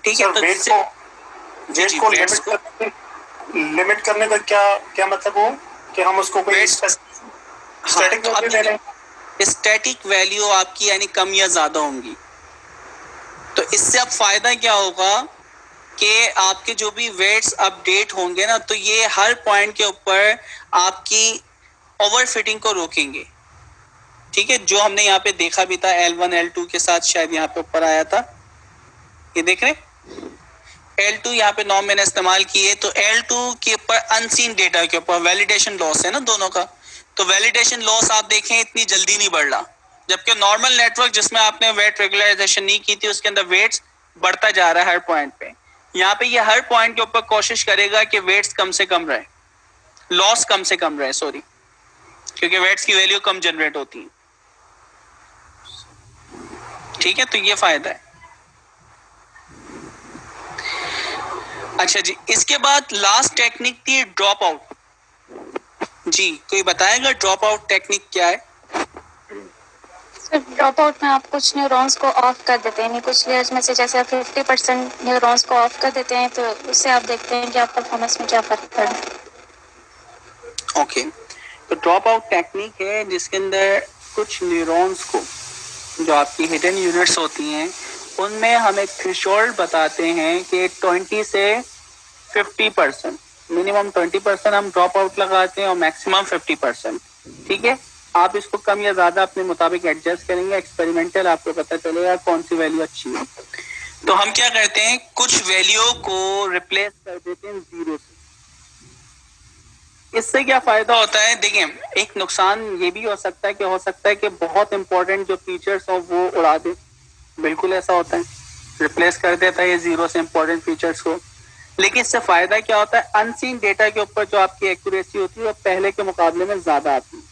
ठीक है, तो वेट को लिमिट करने का क्या क्या मतलब हो कि हम उसको कोई स्टैटिक वैल्यू दे रहे हैं। स्टैटिक वैल्यू आपकी यानी कम या ज्यादा होंगी, तो इससे अब फायदा क्या होगा कि आपके जो भी वेट्स अपडेट होंगे ना, तो ये हर पॉइंट के ऊपर आपकी ओवरफिटिंग को रोकेंगे। ठीक है, जो हमने यहाँ पे देखा भी था L1 L2 के साथ, शायद यहाँ पे ऊपर आया था, ये देख रहे L2 यहाँ पे नॉर्म मैंने इस्तेमाल किए, तो L2 के ऊपर अनसीन डेटा के ऊपर वैलिडेशन लॉस है ना दोनों का, तो वैलिडेशन लॉस आप देखें इतनी जल्दी नहीं बढ़ रहा, जबकि नॉर्मल नेटवर्क जिसमें आपने वेट रेगुलराइजेशन नहीं की थी उसके अंदर वेट्स बढ़ता जा रहा है हर पॉइंट पे। यहाँ पे ये हर पॉइंट के ऊपर कोशिश करेगा कि वेट्स कम से कम रहे, लॉस कम से कम रहे, सॉरी, क्योंकि वेट्स की वैल्यू कम जनरेट होती है। ठीक है, तो ये फायदा है। अच्छा जी, इसके बाद लास्ट टेक्निक थी ड्रॉप आउट। जी, कोई बताएगा ड्रॉप आउट टेक्निक क्या है? सर ड्रॉप आउट में आप कुछ न्यूरॉन्स को ऑफ कर देते हैं, कुछ लेयर्स में से जैसे आप 50% न्यूरॉन्स को ऑफ कर देते हैं, तो उससे आप देखते हैं कि आप परफॉर्मेंस में क्या फर्क पड़ा। ओके, तो ड्रॉप आउट टेक्निक है जिसके अंदर कुछ न्यूरॉन्स को, जो आपकी हिडन यूनिट्स होती हैं, उनमें हम एक थ्रेशोल्ड बताते हैं कि 20 से 50%, मिनिमम 20% हम ड्रॉप आउट लगाते हैं और मैक्सिमम 50%। ठीक है, आप इसको कम या ज्यादा अपने मुताबिक एडजस्ट करेंगे, एक्सपेरिमेंटल आपको पता चलेगा कौन सी वैल्यू अच्छी है। तो हम क्या करते हैं, कुछ वैल्यू को रिप्लेस कर देते हैं 0 से। इससे क्या फायदा होता है, देखिए एक नुकसान ये भी हो सकता है कि बहुत इंपॉर्टेंट जो फीचर्स हो वो उड़ा दे, बिल्कुल ऐसा होता है, रिप्लेस कर देता है ये 0 से इंपॉर्टेंट फीचर्स को। लेकिन इससे फायदा क्या होता है, अनसीन डेटा के ऊपर जो आपकी एक्यूरेसी होती है वो पहले के मुकाबले में ज्यादा आती है।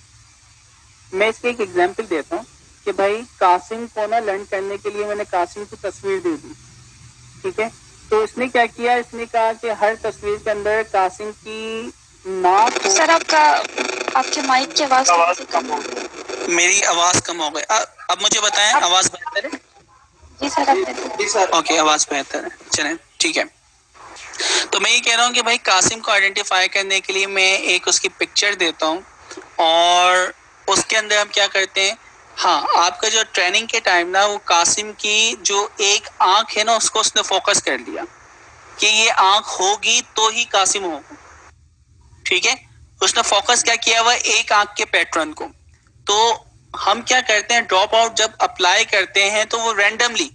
मैं इसकी एक एग्जांपल देता हूँ कि भाई कासिम को ना लर्न करने के लिए मैंने कासिम की तस्वीर दे दी, ठीक है, तो इसने क्या किया, इसने कहा कि हर तस्वीर के अंदर कासिम की नाक। सर आपके माइक की आवाज कम हो गई। मेरी आवाज कम हो गई, अब मुझे बताएं आवाज बेहतर है? जी सर, ओके, आवाज बेहतर है, चलें ठीक है। तो मैं ये कह रहा हूँ कि भाई कासिम को आइडेंटिफाई करने के लिए मैं एक उसकी पिक्चर देता हूँ और उसके अंदर हम क्या करते हैं, हाँ आपका जो ट्रेनिंग के टाइम ना, वो कासिम की जो एक आंख है ना उसको उसने फोकस कर लिया कि ये आंख होगी तो ही कासिम होगा। ठीक है, उसने फोकस क्या किया हुआ, एक आंख के पैटर्न को। तो हम क्या करते हैं, ड्रॉप आउट जब अप्लाई करते हैं तो वो रैंडमली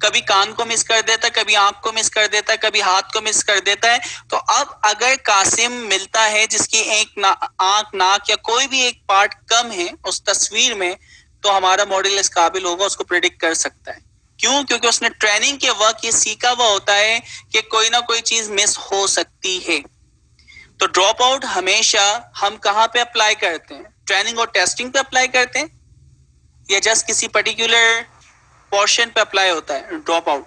कभी कान को मिस कर देता है, कभी आंख को मिस कर देता है, कभी हाथ को मिस कर देता है। तो अब अगर कासिम मिलता है जिसकी एक आंख, नाक या कोई भी एक पार्ट कम है उस तस्वीर में, तो हमारा मॉडल इस काबिल होगा, उसको प्रेडिक्ट कर सकता है। क्यों? क्योंकि उसने ट्रेनिंग के वक्त ये सीखा हुआ होता है कि कोई ना कोई चीज मिस हो सकती है। तो ड्रॉप आउट हमेशा हम कहाँ पे अप्लाई करते हैं, ट्रेनिंग और टेस्टिंग पे अप्लाई करते हैं या जस्ट किसी पर्टिकुलर पोर्शन पे अप्लाई होता है ड्रॉप आउट?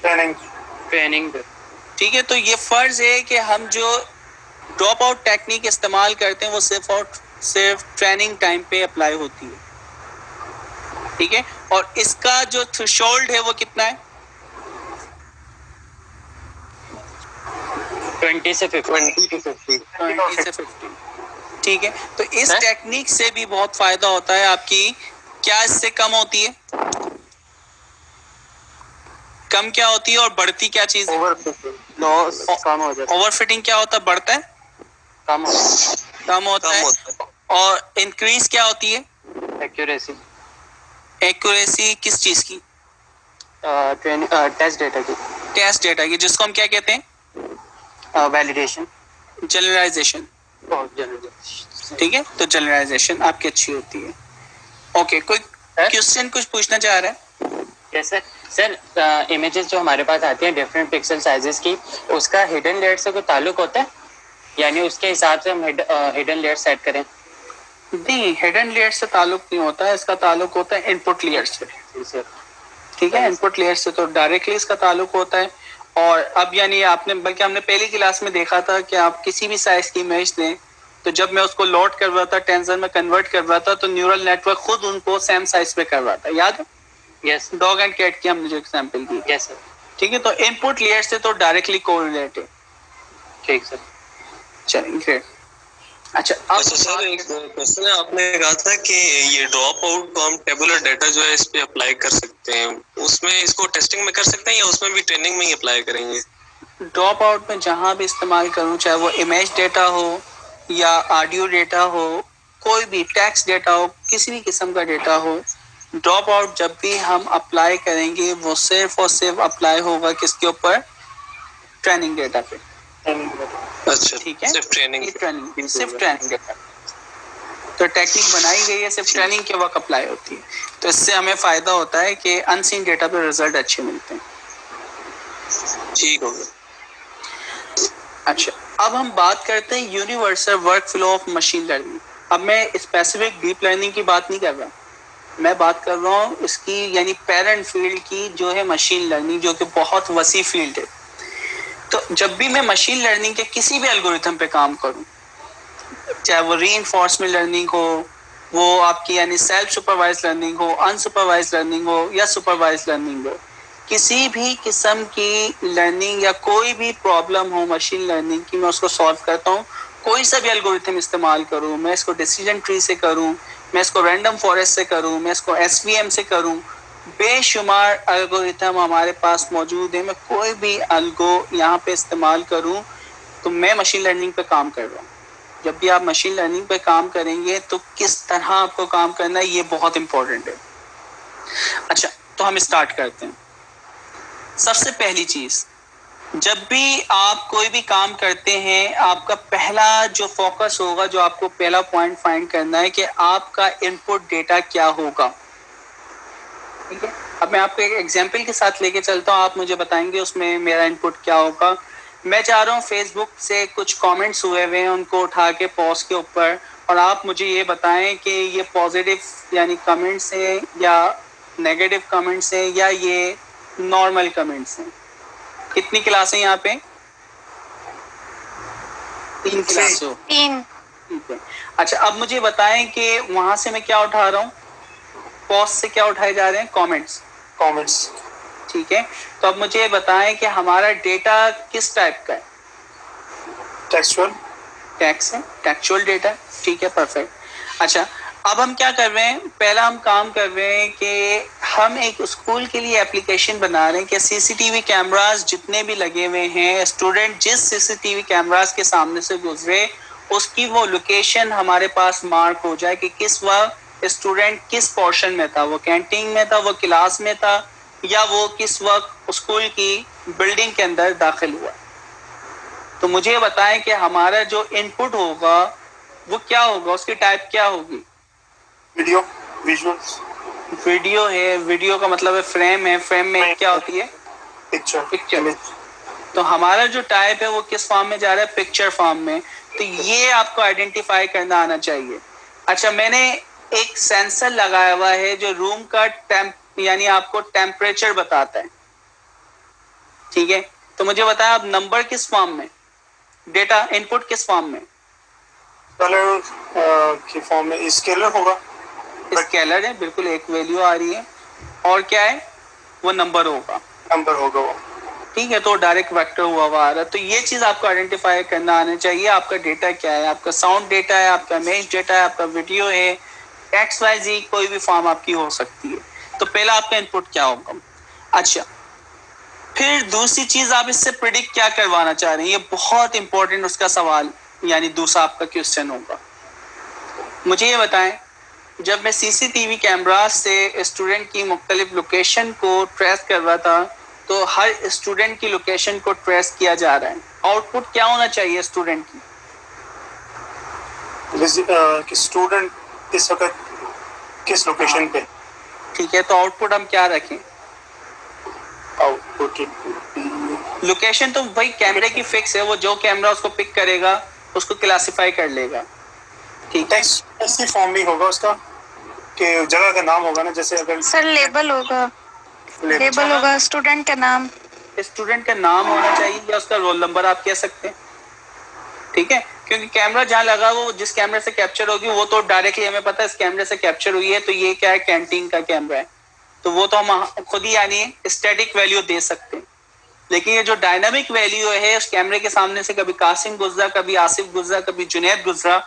ट्रेनिंग ठीक है, तो ये फर्ज है कि हम जो ड्रॉप आउट टेक्निक इस्तेमाल करते हैं वो सिर्फ ट्रेनिंग टाइम पे अप्लाई होती है, ठीक है। और इसका जो थ्रेशोल्ड है वो कितना है? 20 से 50। 20 से 50, ठीक है। तो इस टेक्निक से भी बहुत फायदा होता है आपकी। क्या इससे कम होती है? कम क्या होती है और बढ़ती क्या चीज है? लॉस कम हो जाता है। ओवरफिटिंग क्या होता है? बढ़ता है, कम कम होता है। और इंक्रीज क्या होती है? एक्यूरेसी एक्यूरेसी किस चीज की? टेस्ट डेटा की टेस्ट डेटा की, जिसको हम क्या कहते हैं? वैलिडेशन जनरलाइजेशन, ठीक है। तो जनरलाइजेशन आपकी अच्छी होती है। ओके, कोई क्वेश्चन कुछ पूछना चाह रहा है? Yes sir. इमेजेस जो हमारे पास आती हैं डिफरेंट पिक्सल साइजेस की, उसका हिडन लेयर से कोई ताल्लुक होता है? यानी उसके हिसाब से हम हिडन लेयर सेट करें? नहीं, हिडन लेयर से ताल्लुक नहीं होता है, इसका ताल्लुक होता है इनपुट लेयर से, ठीक है। इनपुट लेयर से तो डायरेक्टली इसका ताल्लुक होता है। और अब यानी आपने, बल्कि हमने पहली क्लास में देखा था कि आप किसी भी साइज की इमेज लें, तो जब मैं उसको लोड करवाता, टेंसर में कन्वर्ट करवाता, तो न्यूरल नेटवर्क खुद उनको सेम साइज पे करवाता, याद है? यस डॉग एंड कैट की हमने जो एग्जांपल दी, यस सर। ठीक है। तो इनपुट लेयर से तो डायरेक्टली कोरिलेटेड, ठीक सर। चलिए ग्रेट। अच्छा, अब सर एक क्वेश्चन है, आपने कहा था कि ये ड्रॉप आउट को हम टेबुलर डाटा जो है इस पे अप्लाई कर सकते हैं, उसमें इसको टेस्टिंग में कर सकते हैं या उसमें भी ट्रेनिंग में ही अप्लाई करेंगे? ड्रॉप आउट में जहां भी इस्तेमाल करूं, चाहे वो इमेज डेटा हो या ऑडियो डेटा हो, कोई भी टेक्स्ट डेटा हो, किसी भी किस्म का डेटा हो, ड्रॉप आउट जब भी हम अप्लाई करेंगे वो सिर्फ और सिर्फ अप्लाई होगा किसके ऊपर? ट्रेनिंग डेटा पे। अच्छा, ठीक है, सिर्फ ट्रेनिंग सिर्फ ट्रेनिंग डेटा। तो टेक्निक बनाई गई है सिर्फ ट्रेनिंग के वक्त अप्लाई होती है, तो इससे हमें फायदा होता है कि अनसीन डेटा पे रिजल्ट अच्छे मिलते हैं। ठीक हो गया। अच्छा, अब हम बात करते हैं universal work flow of machine learning. अब मैं स्पेसिफिक डीप लर्निंग की बात नहीं कर रहा, मैं बात कर रहा हूँ इसकी यानी पेरेंट फील्ड की, जो है मशीन लर्निंग, जो कि बहुत वसी फील्ड है। तो जब भी मैं मशीन लर्निंग के किसी भी एल्गोरिथम पे काम करूँ, चाहे वो रीइंफोर्समेंट लर्निंग हो, वो आपकी यानी सेल्फ सुपरवाइज लर्निंग हो, अनसुपरवाइज लर्निंग हो या सुपरवाइज लर्निंग हो, किसी भी किस्म की लर्निंग या कोई भी प्रॉब्लम हो मशीन लर्निंग की, मैं उसको सॉल्व करता हूँ। कोई सा भी एल्गोरिथम इस्तेमाल करूँ, मैं इसको डिसीजन ट्री से करूँ, मैं इसको रैंडम फॉरेस्ट से करूँ, मैं इसको एसवीएम से करूँ, बेशुमार एल्गोरिथम हमारे पास मौजूद है। मैं कोई भी एल्गो यहाँ पे इस्तेमाल करूँ तो मैं मशीन लर्निंग पे काम कर रहा हूँ। जब भी आप मशीन लर्निंग पे काम करेंगे तो किस तरह आपको काम करना है, ये बहुत इंपॉर्टेंट है। अच्छा, तो हम स्टार्ट करते हैं। सबसे पहली चीज, जब भी आप कोई भी काम करते हैं, आपका पहला जो फोकस होगा, जो आपको पहला पॉइंट फाइंड करना है कि आपका इनपुट डेटा क्या होगा, ठीक है। अब मैं आपको एक एग्जांपल के साथ लेके चलता हूँ, आप मुझे बताएंगे उसमें मेरा इनपुट क्या होगा। मैं चाह रहा हूँ फेसबुक से कुछ कमेंट्स हुए हुए हैं, उनको उठा के पोस्ट के ऊपर, और आप मुझे ये बताएं कि ये पॉजिटिव यानी कमेंट्स हैं या नेगेटिव कमेंट्स हैं या ये नॉर्मल कमेंट्स हैं। कितनी क्लासें यहाँ पे? 3 क्लासें हो। 3। ठीक है। अच्छा, अब मुझे बताएं कि वहां से मैं क्या उठा रहा हूँ, पोस्ट से क्या उठाए जा रहे हैं? कमेंट्स। ठीक है, तो अब मुझे बताएं कि हमारा डेटा किस टाइप का है? टेक्सचुअल डेटा, ठीक है, परफेक्ट। अच्छा, अब हम क्या कर रहे हैं? पहला हम काम कर रहे हैं कि हम एक स्कूल के लिए एप्लीकेशन बना रहे हैं कि सीसीटीवी कैमरास जितने भी लगे हुए हैं, स्टूडेंट जिस सीसीटीवी कैमरास के सामने से गुजरे उसकी वो लोकेशन हमारे पास मार्क हो जाए कि किस वक्त स्टूडेंट किस पोर्शन में था, वो कैंटीन में था, वो क्लास में था, या वो किस वक्त स्कूल की बिल्डिंग के अंदर दाखिल हुआ। तो मुझे बताएं कि हमारा जो इनपुट होगा वो क्या होगा, उसकी टाइप क्या होगी? वीडियो है, वीडियो का मतलब है फ्रेम है, फ्रेम में क्या होती है? पिक्चर। तो हमारा जो टाइप है वो किस फॉर्म में जा रहा है? पिक्चर फॉर्म में। तो ये आपको आइडेंटिफाई करना आना चाहिए। अच्छा, मैंने एक सेंसर लगाया हुआ है जो रूम का टेम्प यानी आपको टेम्परेचर बताता है, ठीक है, तो मुझे बताया अब नंबर किस फॉर्म में, डेटा इनपुट किस फॉर्म में? कलर की फॉर्म में स्केलर होगा, स्केलर है, बिल्कुल, एक वैल्यू आ रही है, और क्या है, वो नंबर होगा, नंबर होगा वो। ठीक है, तो डायरेक्ट वेक्टर हुआ आ रहा है। तो ये चीज आपको आइडेंटिफाई करना आना चाहिए, आपका डेटा क्या है, आपका साउंड डेटा है, आपका इमेज डेटा है, आपका वीडियो है, एक्स वाई जी कोई भी फॉर्म आपकी हो सकती है। तो पहला आपका इनपुट क्या होगा। अच्छा, फिर दूसरी चीज आप इससे प्रिडिक्ट क्या करवाना चाह रहे हैं, ये बहुत इंपॉर्टेंट उसका सवाल यानी दूसरा आपका क्वेश्चन होगा। मुझे ये बताएं, जब मैं सीसीटीवी कैमरा से स्टूडेंट की मुख्तलिफ लोकेशन को ट्रेस कर रहा था, तो हर स्टूडेंट की लोकेशन को ट्रेस किया जा रहा है, आउटपुट क्या होना चाहिए स्टूडेंट की? कि स्टूडेंट इस वक्त किस लोकेशन पे, ठीक है, तो आउटपुट हम क्या रखें? आउटपुट लोकेशन तो भाई कैमरे की फिक्स है, वो जो कैमरा उसको पिक करेगा उसको क्लासिफाई कर लेगा, ठीक है। ऐसी फॉर्म में होगा उसका कि जगह का नाम होगा ना, जैसे अगर सर लेबल होगा, लेबल होगा, स्टूडेंट का नाम, स्टूडेंट का नाम होना चाहिए या उसका रोल नंबर आप कह सकते हैं, ठीक है, क्योंकि कैमरा जहाँ लगा वो जिस कैमरे से कैप्चर होगी वो तो डायरेक्टली हमें पता है इस कैमरे से कैप्चर हुई है, तो ये क्या है, कैंटीन का कैमरा है, तो वो तो हम खुद ही यानी स्टैटिक वैल्यू दे सकते हैं। लेकिन ये जो डायनामिक वैल्यू है, उस कैमरे के सामने से कभी कासिम गुजरा, कभी आसिफ गुजरा, कभी जुनैद गुजरा,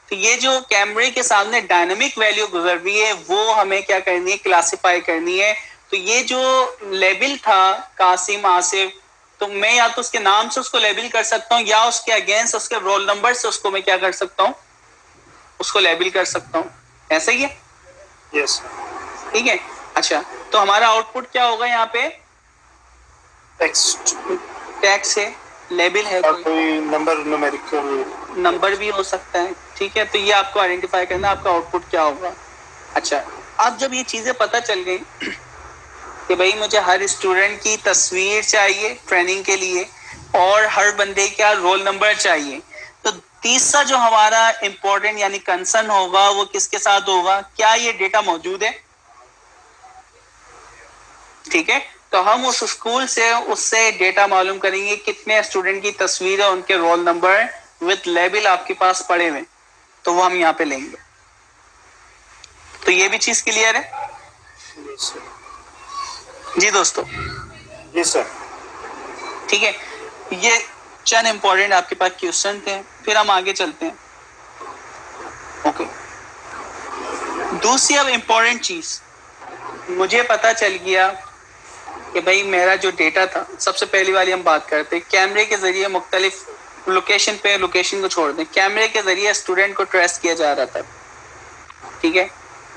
तो ये जो कैमरे के सामने डायनामिक वैल्यू गुजर रही है वो हमें क्या करनी है, क्लासिफाई करनी है। तो ये जो लेबल था कासिम आसिफ, तो मैं या तो उसके नाम से उसको लेबल कर सकता हूँ या उसके अगेंस्ट उसके रोल नंबर से उसको मैं क्या कर सकता हूँ, उसको लेबल कर सकता हूँ, ऐसा ही है, यस, ठीक है। अच्छा, तो हमारा आउटपुट क्या होगा यहाँ पे, टेक्स्ट, टेक्स्ट है, लेबल है, कोई नंबर, न्यूमेरिकल नंबर भी हो सकता है, ठीक है। तो ये आपको आइडेंटिफाई करना आपका आउटपुट क्या होगा। अच्छा, अब जब ये चीजें पता चल गई कि भाई मुझे हर स्टूडेंट की तस्वीर चाहिए ट्रेनिंग के लिए और हर बंदे का रोल नंबर चाहिए, तो तीसरा जो हमारा इंपॉर्टेंट यानी कंसर्न होगा वो किसके साथ होगा, क्या ये डेटा मौजूद है, ठीक है। तो हम उस स्कूल से उससे डेटा मालूम करेंगे कितने स्टूडेंट की तस्वीर है, उनके रोल नंबर विद लेबल आपके पास पड़े हुए, तो वो हम यहाँ पे लेंगे। तो ये भी चीज क्लियर है जी दोस्तों? जी सर, ठीक है, ये चंद इंपॉर्टेंट आपके पास क्वेश्चन थे, फिर हम आगे चलते हैं। ओके, दूसरी अब इंपॉर्टेंट चीज, मुझे पता चल गया कि भाई मेरा जो डेटा था, सबसे पहली वाली हम बात करते हैं, कैमरे के जरिए मुख्तलिफ लोकेशन पे, लोकेशन को छोड़ दें, कैमरे के जरिए स्टूडेंट को ट्रेस किया जा रहा था, ठीक है।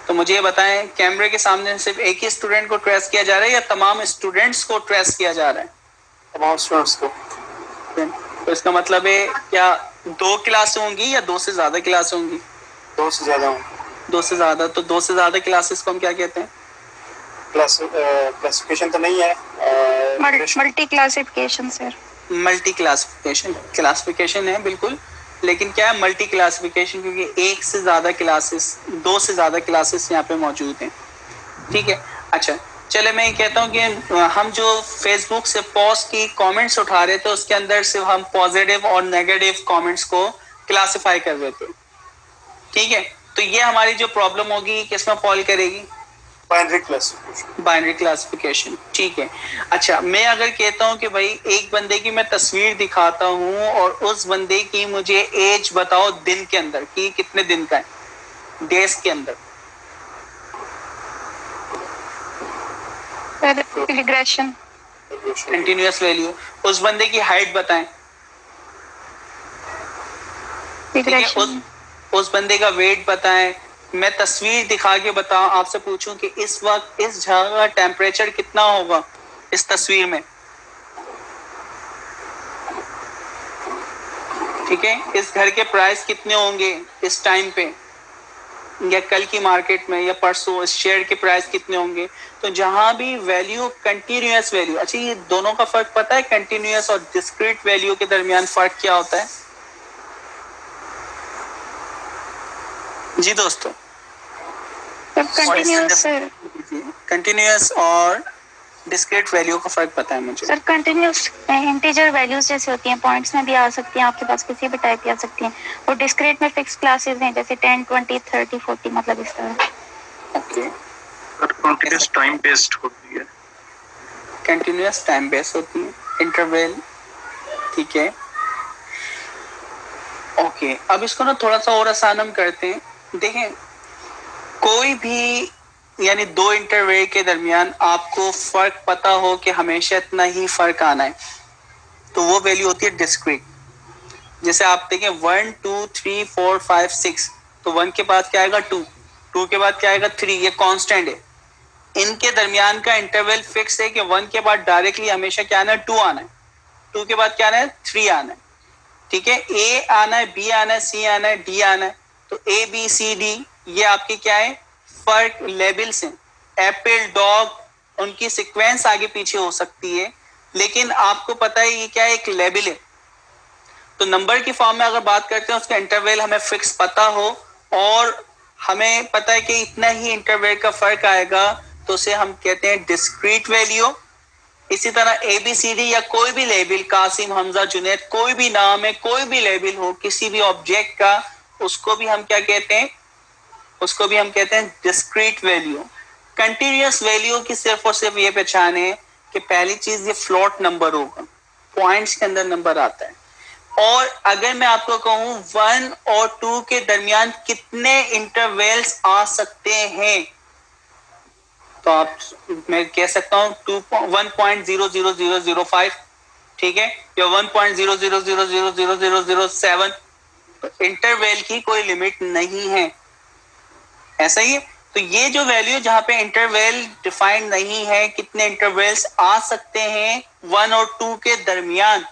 तो मुझे ये बताएं, कैमरे के सामने सिर्फ एक ही स्टूडेंट को ट्रेस किया जा रहा है या तमाम स्टूडेंट्स को ट्रेस किया जा रहा है? तमाम स्टूडेंट्स को। तो इसका मतलब है क्या 2 क्लासें होंगी या 2 से ज्यादा क्लास होंगी? 2 से ज्यादा होंगे। 2 से ज्यादा, तो 2 से ज्यादा क्लासेस को हम क्या कहते हैं? क्लासिफिकेशन तो नहीं है, multi classification sir, multi classification, classification है बिल्कुल, लेकिन क्या है मल्टी क्लासिफिकेशन, क्योंकि 1 से ज्यादा क्लासेस, 2 से ज्यादा क्लासेस यहाँ पे मौजूद हैं, ठीक है। अच्छा, चले मैं ये कहता हूँ कि हम जो फेसबुक से पोस्ट की कमेंट्स उठा रहे थे उसके अंदर सिर्फ हम पॉजिटिव और नेगेटिव कमेंट्स को क्लासिफाई कर रहे थे, ठीक है। तो ये हमारी जो प्रॉब्लम होगी किसमें फॉल करेगी? Binary classification. बाइनरी क्लासिफिकेशन, ठीक है। अच्छा, मैं अगर कहता हूँ कि भाई एक बंदे की मैं तस्वीर दिखाता हूँ और उस बंदे की मुझे एज बताओ दिन के अंदर कि कितने दिन का है, डेज के अंदर, रिग्रेशन, कंटिन्यूअस वैल्यू, उस बंदे की हाइट बताएं, ठीक है, उस बंदे का वेट बताएं, मैं तस्वीर दिखा के बताऊं, आपसे पूछूं कि इस वक्त इस जगह का टेम्परेचर कितना होगा इस तस्वीर में, ठीक है, इस घर के प्राइस कितने होंगे इस टाइम पे या कल की मार्केट में या परसों, इस शेयर के प्राइस कितने होंगे। तो जहां भी वैल्यू कंटिन्यूअस वैल्यू, अच्छा ये दोनों का फर्क पता है, कंटिन्यूअस और डिस्क्रीट वैल्यू के दरमियान फर्क क्या होता है जी दोस्तों? कंटिन्यूअस सर, कंटिन्यूअस और डिस्क्रीट वैल्यू का फर्क पता है मुझे। सर कंटिन्यूस इंटीजर वैल्यूज जैसे होती हैं, पॉइंट्स में भी आ सकती हैं, आपके पास किसी भी टाइप की आ सकती हैं, और डिस्क्रीट में फिक्स क्लासेस हैं जैसे 10, 20, 30, 40, मतलब इस तरह। ओके, कंटीन्यूअस टाइम बेस्ड होती है। कंटिन्यूअस टाइम बेस होती है, इंटरवल, ठीक है। ओके, अब इसको ना थोड़ा सा और आसान हम करते हैं। देखें, कोई भी यानी दो इंटरवल के दरमियान आपको फर्क पता हो कि हमेशा इतना ही फर्क आना है, तो वो वैल्यू होती है डिस्क्रीट। जैसे आप देखें 1 2 3 4 5 6, तो 1 के बाद क्या आएगा 2, 2 के बाद क्या आएगा 3, ये कांस्टेंट है। इनके दरमियान का इंटरवल फिक्स है कि 1 के बाद डायरेक्टली हमेशा क्या आना है 2 आना है, 2 के बाद क्या आना है 3 आना है, ठीक है। ए आना है, बी आना है, सी आना है, डी आना है। तो ए बी सी डी ये आपके क्या है, फर्क लेबल्स हैं। एप्पल, डॉग, उनकी सीक्वेंस आगे पीछे हो सकती है, लेकिन आपको पता है ये क्या है, एक लेबल है। तो नंबर की फॉर्म में अगर बात करते हैं, उसका इंटरवल हमें फिक्स पता हो और हमें पता है कि इतना ही इंटरवल का फर्क आएगा, तो उसे हम कहते हैं डिस्क्रीट वैल्यू। इसी तरह ए बी सी डी या कोई भी लेबल, कासिम, हमजा, जुनैद, कोई भी नाम है, कोई भी लेबल हो किसी भी ऑब्जेक्ट का, उसको भी हम क्या कहते हैं, उसको भी हम कहते हैं डिस्क्रीट वैल्यू। कंटीन्यूअस वैल्यू की सिर्फ और सिर्फ ये पहचान है कि पहली चीज ये फ्लोट नंबर होगा, पॉइंट्स के अंदर नंबर आता है। और अगर मैं आपको कहूं 1 और 2 के दरमियान कितने इंटरवल्स आ सकते हैं, तो आप, मैं कह सकता हूं 1.00005, ठीक है, या 1.0000007। तो इंटरवल की कोई लिमिट नहीं है, ऐसा ही है। तो ये जो वैल्यू जहां पे इंटरवल डिफाइंड नहीं है, कितने इंटरवल्स आ सकते हैं 1 और 2 के दरमियान,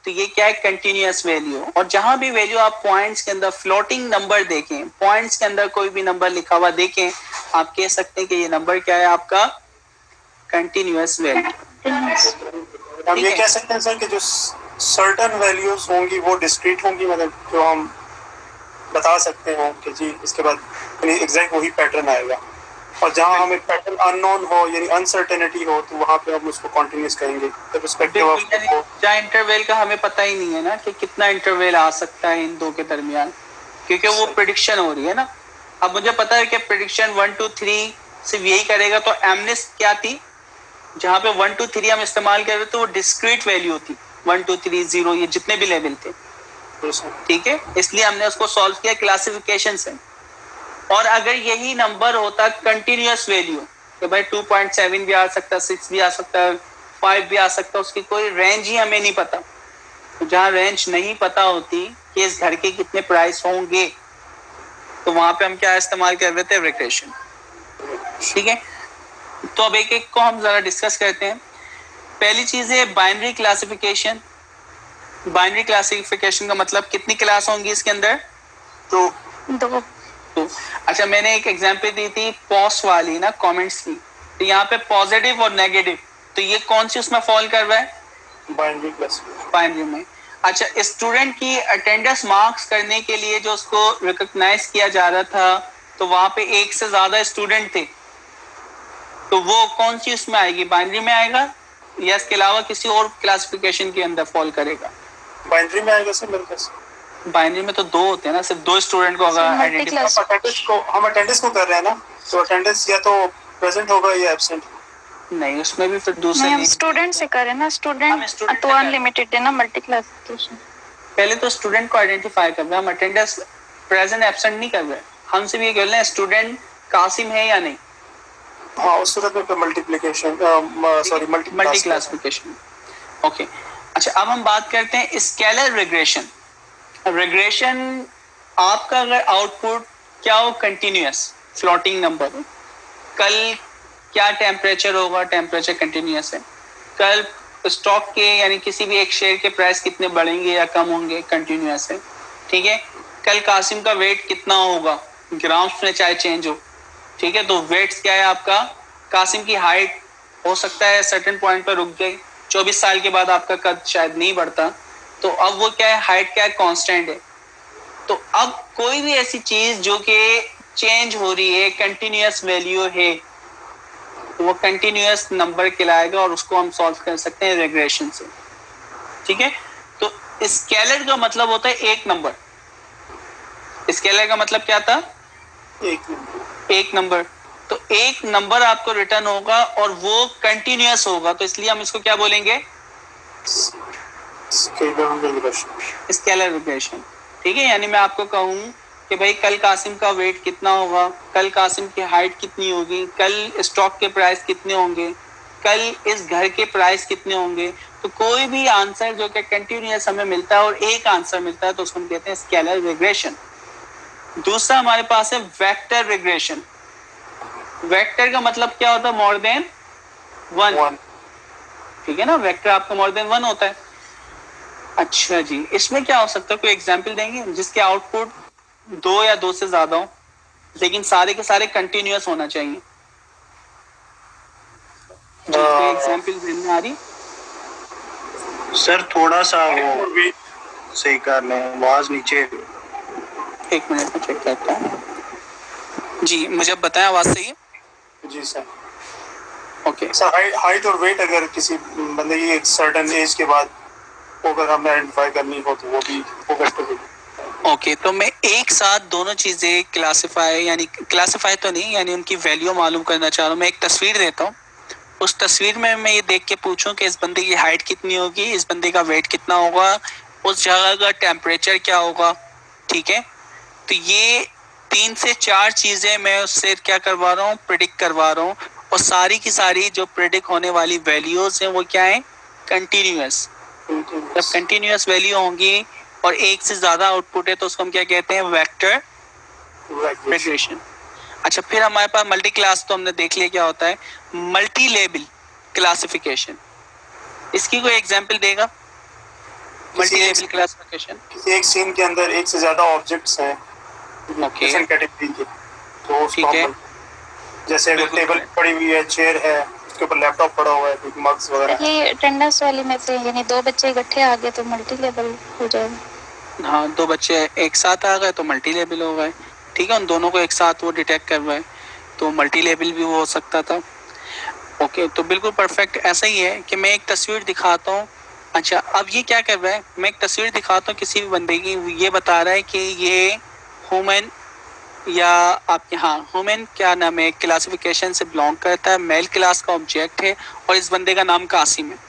तो ये क्या है, कंटिन्यूअस वैल्यू। और जहां भी वैल्यू आप पॉइंट्स के अंदर फ्लोटिंग नंबर देखें, पॉइंट्स के अंदर कोई भी नंबर लिखा हुआ देखें, आप कह सकते हैं कि ये नंबर क्या है, आपका कंटिन्यूअस वैल्यू। हम ये कह सकते हैं सर कि जो सर्टेन वैल्यूज होंगी वो डिस्क्रीट होंगी, मतलब जो हम बता सकते हैं कि जी इसके बाद एग्जैक्ट वही पैटर्न आएगा। और जहाँ हमें पैटर्न अननोन हो यानी अनसर्टेनिटी हो, तो वहाँ पे हम उसको कॉन्टिन्यूस कहेंगे रिस्पेक्टिव ऑफ। जहाँ इंटरवल का हमें पता ही नहीं है ना कि कितना इंटरवल आ सकता है इन दो के दरमियान, क्योंकि वो प्रेडिक्शन हो रही है ना। अब मुझे पता है कि प्रेडिक्शन 1 2 3 सिर्फ यही करेगा, तो एमनेस क्या थी, जहाँ पे 1 2 3 हम इस्तेमाल कर रहे थे, वो डिस्क्रीट वैल्यू थी, 1 2 3 0, ये जितने भी लेवल थे, ठीक है। इसलिए हमने उसको सॉल्व किया क्लासिफिकेशन से। और अगर यही नंबर होता कंटिन्यूअस वैल्यू, कि भाई 2.7 भी आ सकता है, 6 भी आ सकता है, 5 भी आ सकता है, उसकी कोई रेंज ही हमें नहीं पता। तो जहाँ रेंज नहीं पता होती कि इस घर के कितने प्राइस होंगे, तो वहां पे हम क्या इस्तेमाल कर रहे थे, रिग्रेशन, ठीक है। तो अब एक एक को हम जरा डिस्कस करते हैं। पहली चीज है बाइनरी क्लासिफिकेशन। बाइनरी क्लासिफिकेशन का मतलब कितनी क्लास होंगी इसके अंदर, तो दो। तो अच्छा, मैंने एक एग्जांपल दी थी पॉस वाली ना, कमेंट्स की। तो यहाँ पे पॉजिटिव और नेगेटिव, तो ये कौन सी उसमें फॉल कर रहा है, बाइनरी क्लासिफिकेशन, बाइनरी में। अच्छा, स्टूडेंट की अटेंडेंस मार्क्स करने के लिए जो उसको रिकॉग्नाइज किया जा रहा था, तो वहां पे एक से ज्यादा स्टूडेंट थे, तो वो कौन सी उसमें आएगी, बाइनरी में आएगा या इसके अलावा किसी और क्लासिफिकेशन के अंदर फॉल करेगा। बाइनरी में आएगा सर मेरे पास। बाइनरी में तो दो होते हैं ना, सिर्फ दो स्टूडेंट को अगर आइडेंटिफाई, हम अटेंडेंस को कर रहे हैं ना, तो अटेंडेंस या तो प्रेजेंट होगा या एब्सेंट। नहीं, उसमें भी फिर दूसरे नहीं, हम स्टूडेंट से करें ना, स्टूडेंट तो अनलिमिटेड है ना, मल्टी क्लासिफिकेशन। पहले तो स्टूडेंट को आइडेंटिफाई कर रहे हैं हम, अटेंडेंस प्रेजेंट एब्सेंट नहीं कर रहे। हम सिर्फ ये कह रहे हैं स्टूडेंट कासिम है या नहीं। हाँ, उस सूरत में फिर multiplication, sorry multi classification. Okay, अच्छा अब हम बात करते हैं स्केलर रिग्रेशन। रिग्रेशन आपका अगर आउटपुट क्या हो, कंटिन्यूअस फ्लोटिंग नंबर, कल क्या टेम्परेचर होगा, टेम्परेचर कंटिन्यूअस है, कल स्टॉक के यानी किसी भी एक शेयर के प्राइस कितने बढ़ेंगे या कम होंगे, कंटिन्यूअस है, ठीक है। कल कासिम का वेट कितना होगा, ग्राम्स में चाहे चेंज हो, ठीक है। तो वेट्स क्या है आपका, कासिम की हाइट हो सकता है सर्टेन पॉइंट पर रुक गई, 24 साल के बाद आपका कद शायद नहीं बढ़ता, तो अब वो क्या है, हाइट क्या है, कांस्टेंट है। तो अब कोई भी ऐसी चीज जो कि चेंज हो रही है, कंटिन्यूअस वैल्यू है, तो वो कंटिन्यूअस नंबर कहलाएगा और उसको हम सॉल्व कर सकते हैं रिग्रेशन से। ठीक है, तो स्केलर का मतलब होता है एक नंबर। स्केलर का मतलब क्या था? एक नंबर। तो एक नंबर आपको रिटर्न होगा और वो कंटिन्यूअस होगा, तो इसलिए हम इसको क्या बोलेंगे? Scalar regression. ठीक है, यानी मैं आपको कहूँ कि भाई कल कासिम का वेट कितना होगा, कल कासिम की हाइट कितनी होगी, कल स्टॉक के प्राइस कितने होंगे, कल इस घर के प्राइस कितने होंगे। तो कोई भी आंसर जो कि कंटिन्यूअस हमें मिलता है और एक आंसर मिलता है तो उसको हम कहते हैं स्केलर रिग्रेशन। दूसरा हमारे पास है वेक्टर रिग्रेशन। वेक्टर का मतलब क्या होता है? More than one. ठीक है ना, वेक्टर आपका मोर देन वन होता है। अच्छा जी, इसमें क्या हो सकता है? कोई एग्जाम्पल देंगे जिसके आउटपुट 2 या 2 से ज्यादा हो लेकिन सारे के सारे कंटिन्यूअस होना चाहिए? कोई एग्जाम्पल देने आ रही? सर थोड़ा सा वो सही कर लें, आवाज नीचे। एक मिनट में चेक करता हूँ जी, मुझे अब बताएं आवाज सही है? जी सर। ओके सर हाइट और वेट अगर किसी बंदे की एक सर्टेन एज के बाद अगर हमें आइडेंटिफाई करनी हो तो वो भी वो वेक्टर। ओके, तो मैं एक साथ दोनों चीजें क्लासिफाई, यानी क्लासिफाई तो नहीं, यानी उनकी वैल्यू मालूम करना चाह रहा हूँ। मैं एक तस्वीर देता हूँ, उस तस्वीर में मैं ये देख के पूछूं कि इस बंदे की हाइट कितनी होगी, इस बंदे का वेट कितना होगा, उस जगह का टेम्परेचर क्या होगा। ठीक है, तो ये 3 से 4 चीजें मैं उससे क्या करवा रहा हूँ? प्रिडिक्ट करवा रहा हूँ। और सारी की सारी जो प्रिडिक्ट होने वाली वैल्यूज हैं वो क्या है? कंटिन्यूअस। जब कंटिन्यूअस वैल्यू होंगी और एक से ज्यादा आउटपुट है तो उसको हम क्या कहते हैं? Vector regression. अच्छा, फिर हमारे पास मल्टी क्लास तो हमने देख लिया क्या होता है। मल्टी लेबल क्लासिफिकेशन, इसकी कोई एग्जांपल देगा? Multi label classification. किसी एक सीन के अंदर एक से ज्यादा ऑब्जेक्ट्स हैं डिफरेंट कैटेगरी के, तो उसको हम जैसे अगर टेबल पड़ी हुई है, चेयर है, उसके ऊपर लैपटॉप पड़ा हुआ है, मग्स वगैरह। ये अटेंडेंस वाली में से यानी 2 बच्चे इकट्ठे आ गए तो मल्टी लेवल हो जाएगा। हाँ, 2 बच्चे एक साथ आ गए तो मल्टी लेबल हो गए। ठीक है, उन दोनों को एक साथ वो डिटेक्ट कर रहा है तो मल्टी लेबल भी वो हो सकता था। ओके, तो बिल्कुल परफेक्ट ऐसा ही है कि मैं एक तस्वीर दिखाता हूँ। अच्छा, अब ये क्या कर रहा है? मैं एक तस्वीर दिखाता हूँ किसी भी बंदे की, ये बता रहा है कि ये ह्यूमन या आपके ह्यूमन क्या नाम है क्लासिफिकेशन से बिलोंग करता है, मेल क्लास का ऑब्जेक्ट है और इस बंदे का नाम कासिम है।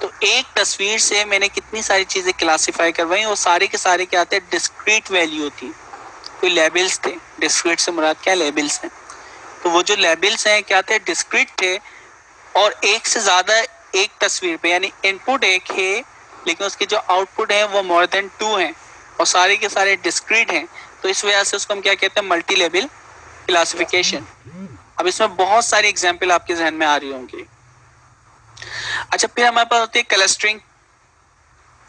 तो एक तस्वीर से मैंने कितनी सारी चीजें क्लासिफाई करवाई और सारे के सारे क्या आते हैं? डिस्क्रीट वैल्यू थी, कोई लेबल्स थे। डिस्क्रीट से मुराद क्या? लेबल्स हैं। तो वो जो लेबल्स हैं क्या थे? डिस्क्रीट थे और एक से ज्यादा एक तस्वीर पे, यानी इनपुट एक है लेकिन उसके जो आउटपुट है वो मोर देन 2 हैं और सारे के सारे डिस्क्रीट हैं। तो इस वजह से उसको हम क्या कहते हैं? Multi level classification. अब इसमें बहुत सारी एग्जांपल आपके जहन में आ रही होंगी। अच्छा, फिर हमारे पास होती है क्लस्टरिंग।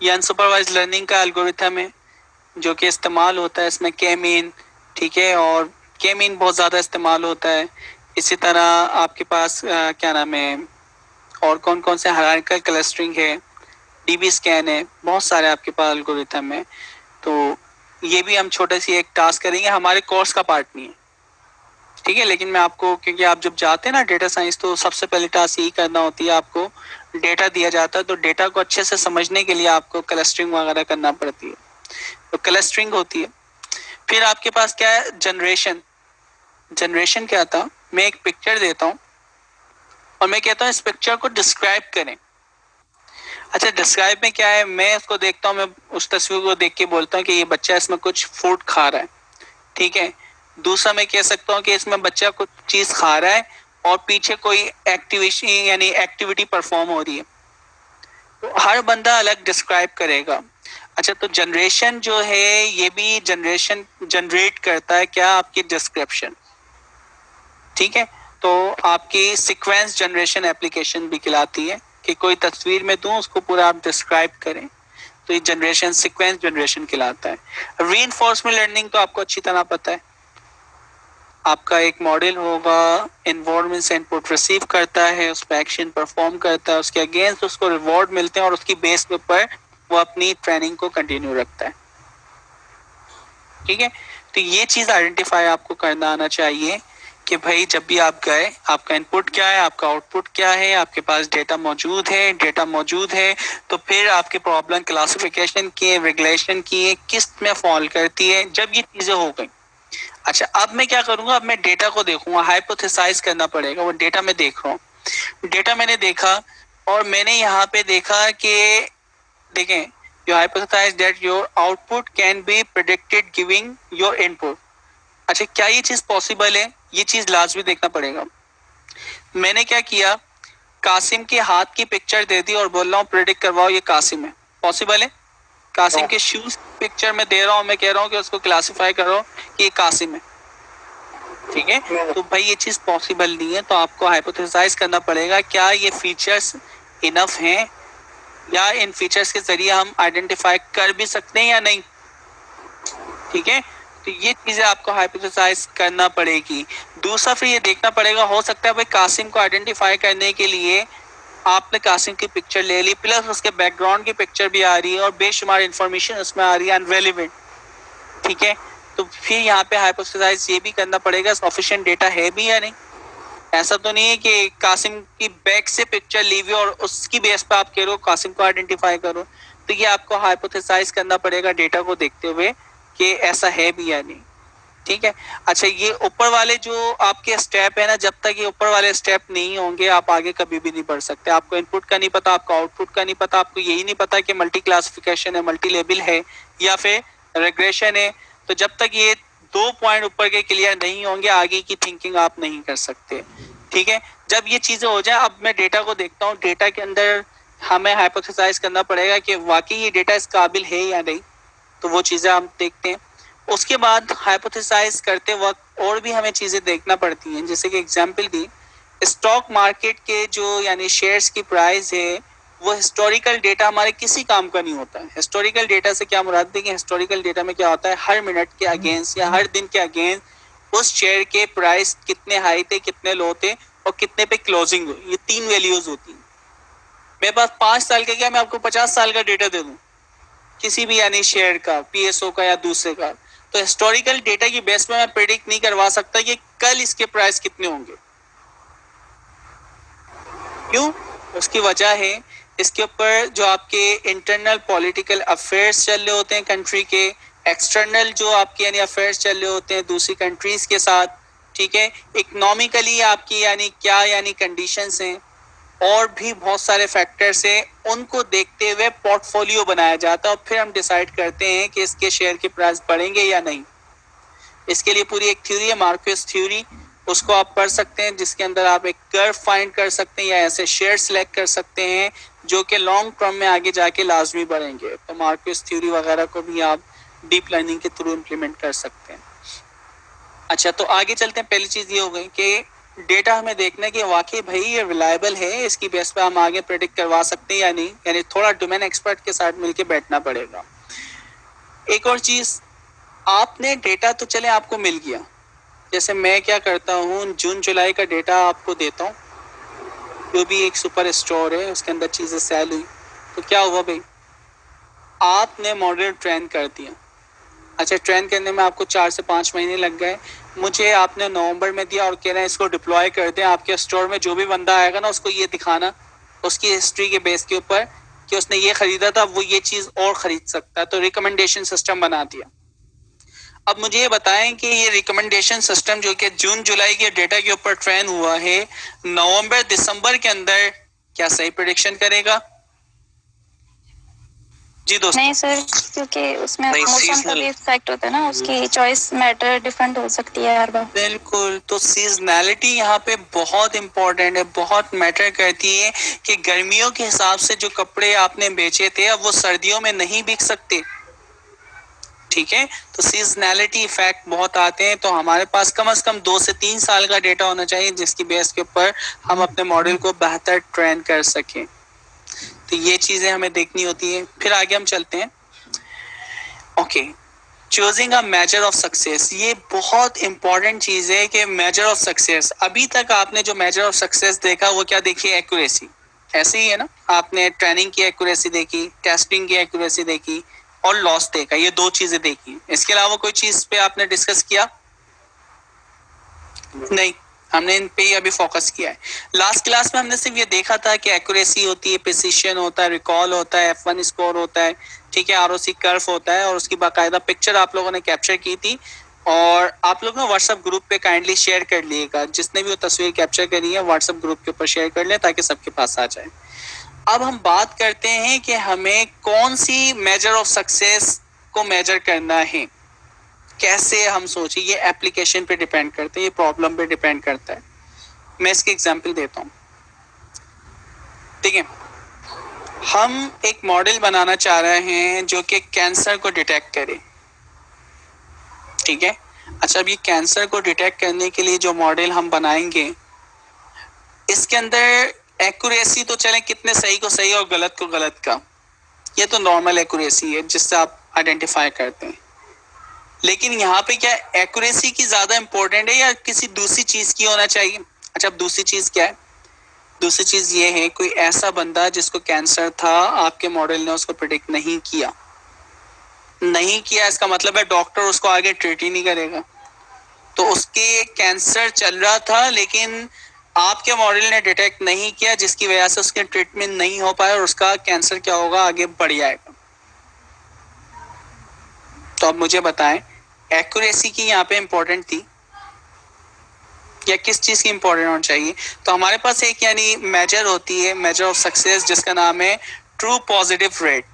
ये अनसुपरवाइज्ड लर्निंग का एल्गोरिथम है जो कि इस्तेमाल होता है इसमें के मीन। ठीक है, और के मीन बहुत ज़्यादा इस्तेमाल होता है। इसी तरह आपके पास क्या नाम है, और कौन कौन से हायरार्किकल क्लस्टरिंग है, डीबी स्कैन है, बहुत सारे आपके पास एल्गोरिथम है। तो ये भी हम छोटे सी एक टास्क करेंगे, हमारे कोर्स का पार्ट नहीं है। ठीक है, लेकिन मैं आपको, क्योंकि आप जब जाते हैं ना डेटा साइंस तो सबसे पहले टास्क यही करना होती है, आपको डेटा दिया जाता है तो डेटा को अच्छे से समझने के लिए आपको क्लस्टरिंग वगैरह करना पड़ती है। तो क्लस्टरिंग होती है। फिर आपके पास क्या है? जनरेशन। जनरेशन क्या था? मैं एक पिक्चर देता हूँ और मैं कहता हूँ इस पिक्चर को डिस्क्राइब करें। अच्छा, डिस्क्राइब में क्या है? मैं उसको देखता हूँ, मैं उस तस्वीर को देख के बोलता हूँ कि ये बच्चा इसमें कुछ फूड खा रहा है। ठीक है, दूसरा मैं कह सकता हूँ कि इसमें बच्चा कुछ चीज खा रहा है और पीछे कोई एक्टिविटी यानी एक्टिविटी परफॉर्म हो रही है। तो हर बंदा अलग डिस्क्राइब करेगा। अच्छा, तो जनरेशन जो है ये भी जनरेशन जनरेट करता है क्या? आपकी डिस्क्रिप्शन। ठीक है, तो आपकी सीक्वेंस जनरेशन एप्लीकेशन भी कहलाती है कि कोई तस्वीर में दूं उसको पूरा आप डिस्क्राइब करें, तो ये जनरेशन सीक्वेंस जनरेशन कहलाता है। रीइंफोर्समेंट लर्निंग तो आपको अच्छी तरह पता है। आपका एक मॉडल होगा, एनवायरनमेंट से इनपुट रिसीव करता है, उस पर एक्शन परफॉर्म करता है, उसके अगेंस्ट उसको रिवॉर्ड मिलते हैं और उसकी बेस पे पर वो अपनी ट्रेनिंग को कंटिन्यू रखता है। ठीक है, तो ये चीज आइडेंटिफाई आपको करना आना चाहिए कि भाई जब भी आप गए, आपका इनपुट क्या है, आपका आउटपुट क्या है, आपके पास डेटा मौजूद है, तो फिर आपकी प्रॉब्लम क्लासिफिकेशन की, रेगुलेशन की किस में फॉल करती है। जब ये चीजें हो गई, अच्छा अब मैं क्या करूंगा, अब मैं डेटा को देखूंगा, हाइपोथेसाइज करना पड़ेगा। वो डेटा मैं देख रहा हूँ, डेटा मैंने देखा और मैंने यहाँ पे देखा कि देखें, you hypothesize that your output can be predicted giving your input। अच्छा क्या ये चीज पॉसिबल है? ये चीज लाजमी देखना पड़ेगा। मैंने क्या किया, कासिम के हाथ की पिक्चर दे दी और बोल रहा हूँ प्रेडिक्ट करवाओ ये कासिम है। पॉसिबल है? कासिम के शूज पिक्चर में दे रहा हूँ, मैं कह रहा हूँ कि उसको क्लासिफाई करो कि ये कासिम है, ठीक है? तो भाई ये चीज पॉसिबल नहीं है, तो आपको हाइपोथेसाइज करना पड़ेगा क्या ये फीचर्स इनफ हैं या इन फीचर्स के जरिए हम आइडेंटिफाई कर भी सकते हैं या नहीं, ठीक है? तो ये चीजें आपको हाइपोथेसाइज करना पड़ेगी। दूसरा फिर ये देखना पड़ेगा, हो सकता है भाई कासिम को आइडेंटिफाई करने के लिए आपने कासिम की पिक्चर ले ली, प्लस उसके बैकग्राउंड की पिक्चर भी आ रही है और बेशुमार इंफॉर्मेशन उसमें आ रही है अनरेलेवेंट, ठीक है? तो फिर यहाँ पे हाइपोथेसाइज ये भी करना पड़ेगा सफिशिएंट डेटा है भी या नहीं। ऐसा तो नहीं है कि कासिम की बैक से पिक्चर ली हुई और उसकी बेस पे आप कह रहे हो कासिम को आइडेंटिफाई करो। तो ये आपको हाइपोथेसाइज करना पड़ेगा डेटा को देखते हुए कि ऐसा है भी या नहीं, ठीक है? अच्छा ये ऊपर वाले जो आपके स्टेप है ना, जब तक ये ऊपर वाले स्टेप नहीं होंगे आप आगे कभी भी नहीं बढ़ सकते। आपको इनपुट का नहीं पता, आपको आउटपुट का नहीं पता, आपको यही नहीं पता कि मल्टी क्लासिफिकेशन है, मल्टी लेबल है या फिर रिग्रेशन है। तो जब तक ये 2 पॉइंट ऊपर के क्लियर नहीं होंगे आगे की थिंकिंग आप नहीं कर सकते, ठीक है? जब ये चीजें हो जाए, अब मैं डेटा को देखता हूँ, डेटा के अंदर हमें हाइपोथेसाइज करना पड़ेगा कि वाकई ये डेटा इस काबिल है या नहीं, तो वो चीजें हम देखते हैं। उसके बाद हाइपोथेसाइज करते वक्त और भी हमें चीजें देखना पड़ती हैं, जैसे कि एग्जांपल दी, स्टॉक मार्केट के जो यानी शेयर्स की प्राइस है वो हिस्टोरिकल डेटा हमारे किसी काम का नहीं होता है। हिस्टोरिकल डेटा से क्या मुराद है कि हिस्टोरिकल डेटा में क्या होता है, हर मिनट के अगेंस्ट या हर दिन के अगेंस्ट उस शेयर के प्राइस कितने हाई थे, कितने लो थे और कितने पे क्लोजिंग हुई, ये 3 वैल्यूज होती हैं। मेरे पास 5 साल का क्या, मैं आपको 50 साल का डेटा दे दूं किसी भी यानी शेयर का, पीएसओ का या दूसरे का, तो हिस्टोरिकल डेटा की बेस पे मैं प्रेडिक्ट नहीं करवा सकता कि कल इसके प्राइस कितने होंगे। क्यों? उसकी वजह है इसके ऊपर जो आपके इंटरनल पॉलिटिकल अफेयर्स चल रहे होते हैं कंट्री के, एक्सटर्नल जो आपके यानी अफेयर्स चल रहे होते हैं दूसरी कंट्रीज के साथ, ठीक है? इकोनॉमिकली आपकी यानी क्या यानी कंडीशंस हैं और भी बहुत सारे फैक्टर्स हैं, उनको देखते हुए पोर्टफोलियो बनाया जाता है और फिर हम डिसाइड करते हैं कि इसके शेयर के प्राइस बढ़ेंगे या नहीं। इसके लिए पूरी एक थ्योरी है, मार्केट थ्योरी, उसको आप पढ़ सकते हैं, जिसके अंदर आप एक कर्व फाइंड कर सकते हैं या ऐसे शेयर सेलेक्ट कर सकते हैं जो कि लॉन्ग टर्म में आगे जाके लाजमी बढ़ेंगे। तो मार्केट थ्योरी वगैरह को भी आप डीप लर्निंग के थ्रू इम्प्लीमेंट कर सकते हैं। अच्छा तो आगे चलते हैं। पहली चीज ये हो गई कि डेटा हमें देखना है कि वाकई भाई ये रिलायबल है, इसकी बेस पे हम आगे प्रेडिक्ट करवा सकते हैं या नहीं, यानी थोड़ा डोमेन एक्सपर्ट के साथ मिलके बैठना पड़ेगा। एक और चीज, आपने डेटा तो चले आपको मिल गया, जैसे मैं क्या करता हूँ जून जुलाई का डेटा आपको देता हूँ, जो भी एक सुपर स्टोर है उसके अंदर चीजें सेल हुई, तो क्या हुआ भाई, आपने मॉडल ट्रेन कर दिया। अच्छा ट्रेन करने में आपको 4 से 5 महीने लग गए, मुझे आपने नवंबर में दिया और कह रहे हैं इसको डिप्लॉय कर दें आपके स्टोर में, जो भी बंदा आएगा ना उसको ये दिखाना उसकी हिस्ट्री के बेस के ऊपर कि उसने ये खरीदा था, वो ये चीज और खरीद सकता है, तो रिकमेंडेशन सिस्टम बना दिया। अब मुझे ये बताएं कि ये रिकमेंडेशन सिस्टम जो कि जून जुलाई के डेटा के ऊपर ट्रेन हुआ है, नवंबर दिसंबर के अंदर क्या सही प्रेडिक्शन करेगा? जी दोस्तों। नहीं सर, क्योंकि उसमें नहीं, मौसम का seasonal। भी इफेक्ट होता है ना, उसकी चॉइस मैटर डिफरेंट हो सकती है हर बार। बिल्कुल, तो सीजनैलिटी यहाँ पे बहुत इंपॉर्टेंट है, बहुत मैटर करती है कि गर्मियों के हिसाब से जो कपड़े आपने बेचे थे अब वो सर्दियों में नहीं बिक सकते, ठीक है? तो सीजनैलिटी इफेक्ट बहुत आते हैं, तो हमारे पास कम से कम 2 से 3 साल का डेटा होना चाहिए जिसकी बेस के ऊपर हम अपने मॉडल को बेहतर ट्रेन कर सकें। तो ये चीजें हमें देखनी होती है। फिर आगे हम चलते हैं। Okay, choosing a measure of success, ये बहुत इंपॉर्टेंट चीज है कि मेजर ऑफ सक्सेस। अभी तक आपने जो मेजर ऑफ सक्सेस देखा वो क्या देखी? एक्यूरेसी। ऐसे ही है ना, आपने ट्रेनिंग की एक्यूरेसी देखी, टेस्टिंग की एक्यूरेसी देखी और लॉस देखा, ये 2 चीजें देखी। इसके अलावा कोई चीज पे आपने डिस्कस किया? नहीं, हमने इन पे ही अभी फोकस किया है। लास्ट क्लास में हमने सिर्फ ये देखा था कि एक्यूरेसी होती है, प्रिसिशन होता है, रिकॉल होता है, F1 स्कोर होता है, ठीक है, ROC कर्व होता है, और उसकी बाकायदा पिक्चर आप लोगों ने कैप्चर की थी और आप लोग ना व्हाट्सएप ग्रुप पे काइंडली शेयर कर लीजिएगा। जिसने भी वो तस्वीर कैप्चर करी है व्हाट्सएप ग्रुप के ऊपर शेयर कर लें ताकि सबके पास आ जाए। अब हम बात करते हैं कि हमें कौन सी मेजर ऑफ सक्सेस को मेजर करना है, कैसे हम सोचिए। ये एप्लीकेशन पे डिपेंड करता है, ये प्रॉब्लम पे डिपेंड करता है। मैं इसकी एग्जांपल देता हूँ, ठीक है। हम एक मॉडल बनाना चाह रहे हैं जो कि कैंसर को डिटेक्ट करे, ठीक है। अच्छा, अब ये कैंसर को डिटेक्ट करने के लिए जो मॉडल हम बनाएंगे इसके अंदर एक्यूरेसी तो चले कितने सही को सही और गलत को गलत का, ये तो नॉर्मल एक्यूरेसी है जिससे आप आइडेंटिफाई करते हैं। लेकिन यहाँ पे क्या एक्यूरेसी की ज्यादा इंपॉर्टेंट है या किसी दूसरी चीज की होना चाहिए? अच्छा, अब दूसरी चीज क्या है? दूसरी चीज ये है कोई ऐसा बंदा जिसको कैंसर था, आपके मॉडल ने उसको प्रिडिक्ट नहीं किया। नहीं किया इसका मतलब है डॉक्टर उसको आगे ट्रीट ही नहीं करेगा। तो उसके कैंसर चल रहा था लेकिन आपके मॉडल ने डिटेक्ट नहीं किया, जिसकी वजह से उसके ट्रीटमेंट नहीं हो पाया और उसका कैंसर क्या होगा, आगे बढ़ जाएगा। तो अब मुझे बताएं, एक्यूरेसी की यहाँ पे इंपॉर्टेंट थी या किस चीज की इंपॉर्टेंट होनी चाहिए? तो हमारे पास एक यानी मेजर होती है, मेजर ऑफ सक्सेस, जिसका नाम है true positive rate,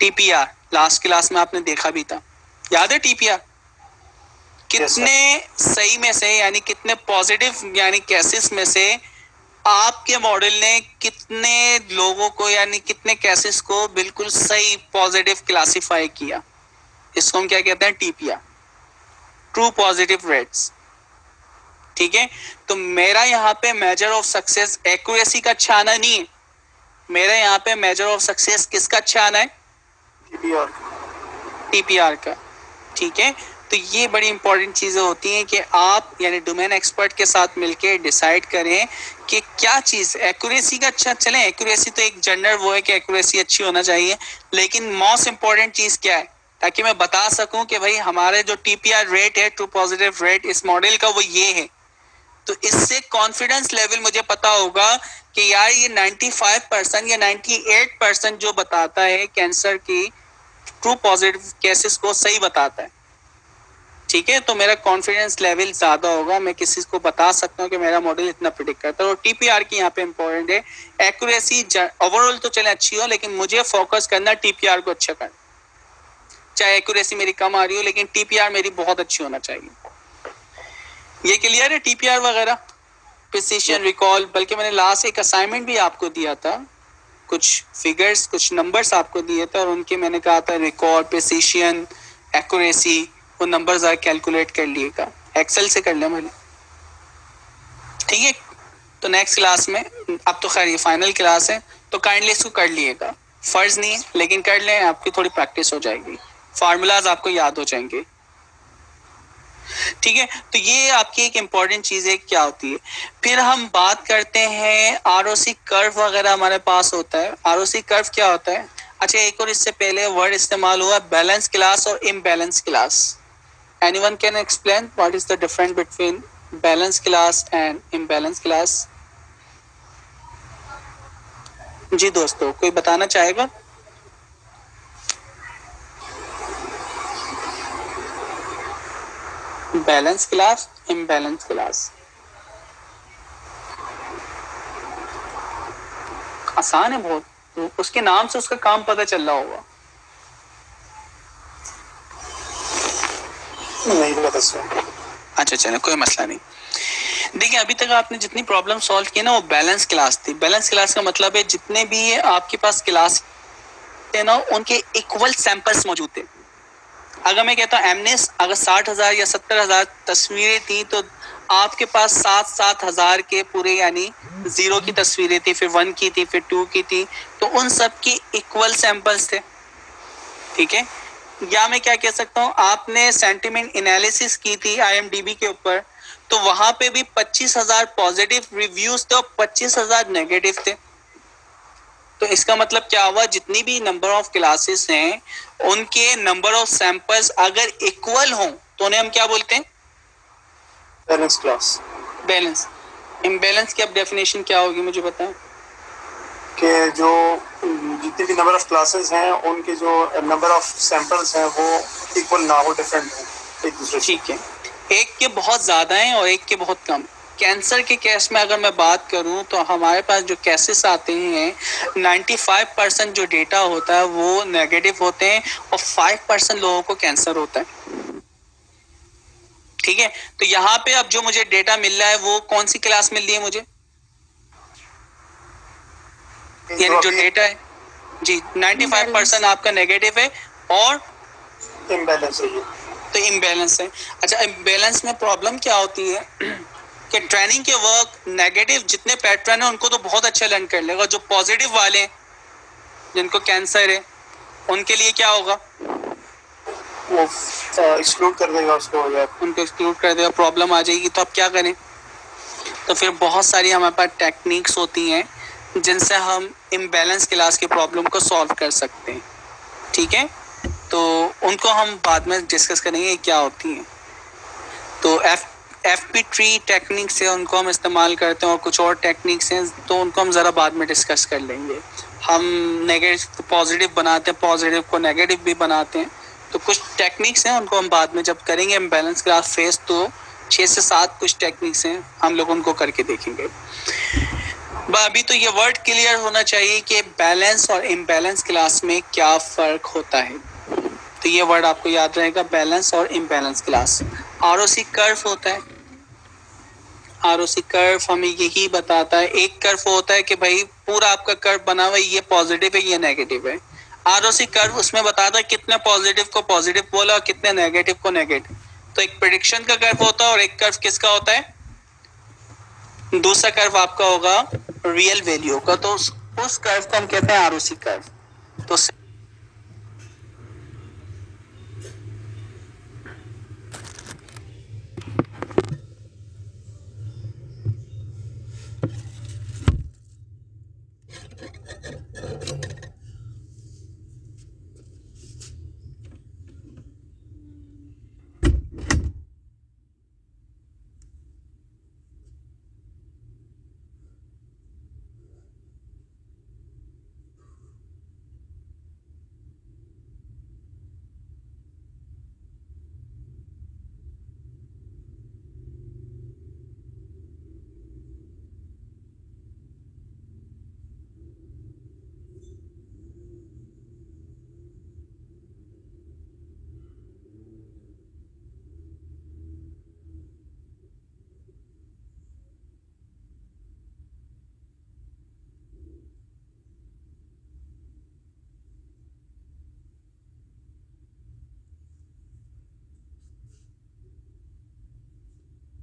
TPR। Last class में आपने देखा भी था, याद है TPR? कितने सही में से यानी कितने पॉजिटिव यानी केसेस में से आपके मॉडल ने कितने लोगों को यानी कितने केसेस को बिल्कुल सही पॉजिटिव क्लासिफाई किया। इसको हम क्या कहते हैं? TPR, ट्रू पॉजिटिव रेट्स, ठीक है। तो मेरा यहाँ पे मेजर ऑफ सक्सेस एक्यूरेसी का अच्छा आना नहीं है, मेरा यहाँ पे मेजर ऑफ सक्सेस किसका अच्छा आना है? TPR का, ठीक है। तो ये बड़ी इंपॉर्टेंट चीजें होती हैं कि आप यानी डोमेन एक्सपर्ट के साथ मिलके डिसाइड करें कि क्या चीज एक्यूरेसी का अच्छा। चलें, एक्यूरेसी तो एक जनरल वो है कि एक्यूरेसी अच्छी होना चाहिए, लेकिन मोस्ट इंपॉर्टेंट चीज क्या है, ताकि मैं बता सकूं कि भाई हमारे जो TPR रेट है, ट्रू पॉजिटिव रेट, इस मॉडल का वो ये है। तो इससे कॉन्फिडेंस लेवल मुझे पता होगा कि यार ये 95% या 98% जो बताता है कैंसर की ट्रू पॉजिटिव केसेस को सही बताता है, ठीक है। तो मेरा कॉन्फिडेंस लेवल ज्यादा होगा, मैं किसी को बता सकता हूँ कि मेरा मॉडल इतना प्रिडिक्ट करता है। और TPR की यहाँ पे इंपॉर्टेंट है। एक्यूरेसी ओवरऑल तो चले अच्छी हो, लेकिन मुझे फोकस करना TPR को अच्छा करना। चाहे एक्यूरेसी मेरी कम आ रही हो लेकिन TPR मेरी बहुत अच्छी होना चाहिए। ये क्लियर है? TPR वगैरह, प्रिसिशन, रिकॉल। बल्कि मैंने लास्ट एक असाइनमेंट भी आपको दिया था, कुछ फिगर्स, कुछ नंबर्स आपको दिए थे और उनके मैंने कहा था रिकॉल, प्रिसिशन, एक्यूरेसी, वो नंबर्स आप कैलकुलेट कर लिएगा, एक्सेल से कर लें मैंने, ठीक है। तो नेक्स्ट क्लास में, अब तो खैर ये फाइनल क्लास है तो काइंडली इसको कर लिएगा, फर्ज नहीं है लेकिन कर लें, आपकी थोड़ी प्रैक्टिस हो जाएगी, फार्मूलाज आपको याद हो जाएंगे, ठीक है। तो ये आपकी एक इम्पॉर्टेंट चीज है क्या होती है। फिर हम बात करते हैं ROC कर्व वगैरह हमारे पास होता है। ROC कर्व क्या होता है? अच्छा, एक और इससे पहले वर्ड इस्तेमाल हुआ बैलेंस क्लास और imbalance class. Anyone can explain what is the difference between balance class and imbalance class? जी दोस्तों, कोई बताना चाहेगा? बैलेंस क्लास, इम्बैलेंस क्लास, आसान है बहुत, उसके नाम से उसका काम पता चल रहा होगा। नहीं पता सर। अच्छा चलो, कोई मसला नहीं। देखिए, अभी तक आपने जितनी प्रॉब्लम सॉल्व की ना वो बैलेंस क्लास थी। बैलेंस क्लास का मतलब है जितने भी आपके पास क्लास थे ना उनके इक्वल सैंपल्स मौजूद थे। अगर मैं कहता हूँ एमनेस अगर 60,000 या 70,000 तस्वीरें थी तो आपके पास 7,000 के पूरे यानी 0 की तस्वीरें थी, फिर 1 की थी, फिर 2 की थी, तो उन सब की इक्वल सैंपल्स थे, ठीक है। या मैं क्या कह सकता हूँ, आपने सेंटिमेंट एनालिसिस की थी IMDb के ऊपर, तो वहां पे भी 25,000 पॉजिटिव रिव्यूज थे और 25,000 नेगेटिव थे। तो इसका मतलब क्या हुआ, जितनी भी नंबर ऑफ क्लासेस हैं उनके नंबर ऑफ सैंपल्स अगर इक्वल हों तो उन्हें हम क्या बोलते हैं? Balance class balance. इम्बैलेंस की अब डेफिनेशन क्या होगी मुझे बताएं। के जो जितनी भी नंबर ऑफ क्लासेस हैं उनके जो नंबर ऑफ सैंपल्स हैं वो इक्वल ना हो, डिफरेंट हो एक दूसरे से। ठीक है, एक के बहुत ज़्यादा हैं और एक के बहुत कम। कैंसर के केस में अगर मैं बात करूं तो हमारे पास जो केसेस आते हैं 95% जो डेटा होता है वो नेगेटिव होते हैं और 5% लोगों को कैंसर होता है। ठीक है, तो यहाँ पे अब जो मुझे डेटा मिल रहा है वो कौन सी क्लास मिल रही है मुझे, यानी जो डेटा है जी 95% आपका नेगेटिव है और इम्बैलेंस है ये। तो इम्बैलेंस है। अच्छा, इम्बैलेंस में प्रॉब्लम क्या होती है कि ट्रेनिंग के वक्त नेगेटिव जितने पैटर्न है उनको तो बहुत अच्छा लर्न कर लेगा, जो पॉजिटिव वाले हैं जिनको कैंसर है उनके लिए क्या होगा, वो एक्सक्लूड कर देगा उसको या उनको एक्सक्लूड कर देगा, प्रॉब्लम आ जाएगी। तो अब क्या करें, तो फिर बहुत सारी हमारे पास टेक्निक्स होती हैं जिनसे हम इम्बैलेंस क्लास की प्रॉब्लम को सॉल्व कर सकते हैं। ठीक है, तो उनको हम बाद में डिस्कस करेंगे क्या होती हैं। तो FP ट्री टेक्निक्स है उनको हम इस्तेमाल करते हैं और कुछ और टेक्निक्स हैं तो उनको हम ज़रा बाद में डिस्कस कर लेंगे। हम नेगेटिव पॉजिटिव बनाते हैं, पॉजिटिव को नेगेटिव भी बनाते हैं, तो कुछ टेक्निक्स हैं उनको हम बाद में जब करेंगे इम्बैलेंस क्लास फेस, तो 6 से 7 कुछ टेक्निक्स हैं हम लोग उनको करके देखेंगे। अभी तो ये वर्ड क्लियर होना चाहिए कि बैलेंस और इम्बैलेंस क्लास में क्या फ़र्क होता है। तो ये वर्ड आपको याद रहेगा, बैलेंस और इम्बैलेंस क्लास। ROC कर्व होता है, ROC कर्व हमें यही बताता है, एक कर्व होता है कि भाई पूरा आपका कर्व बना हुआ है, ये पॉजिटिव है ये नेगेटिव है। ROC कर्व उसमें बताता है कितने पॉजिटिव को पॉजिटिव बोला और कितने नेगेटिव को नेगेटिव। तो एक प्रेडिक्शन का कर्व होता है और एक कर्व किसका होता है, दूसरा कर्व आपका होगा रियल वैल्यू का, तो उस कर्व को हम कहते हैं ROC कर्व। तो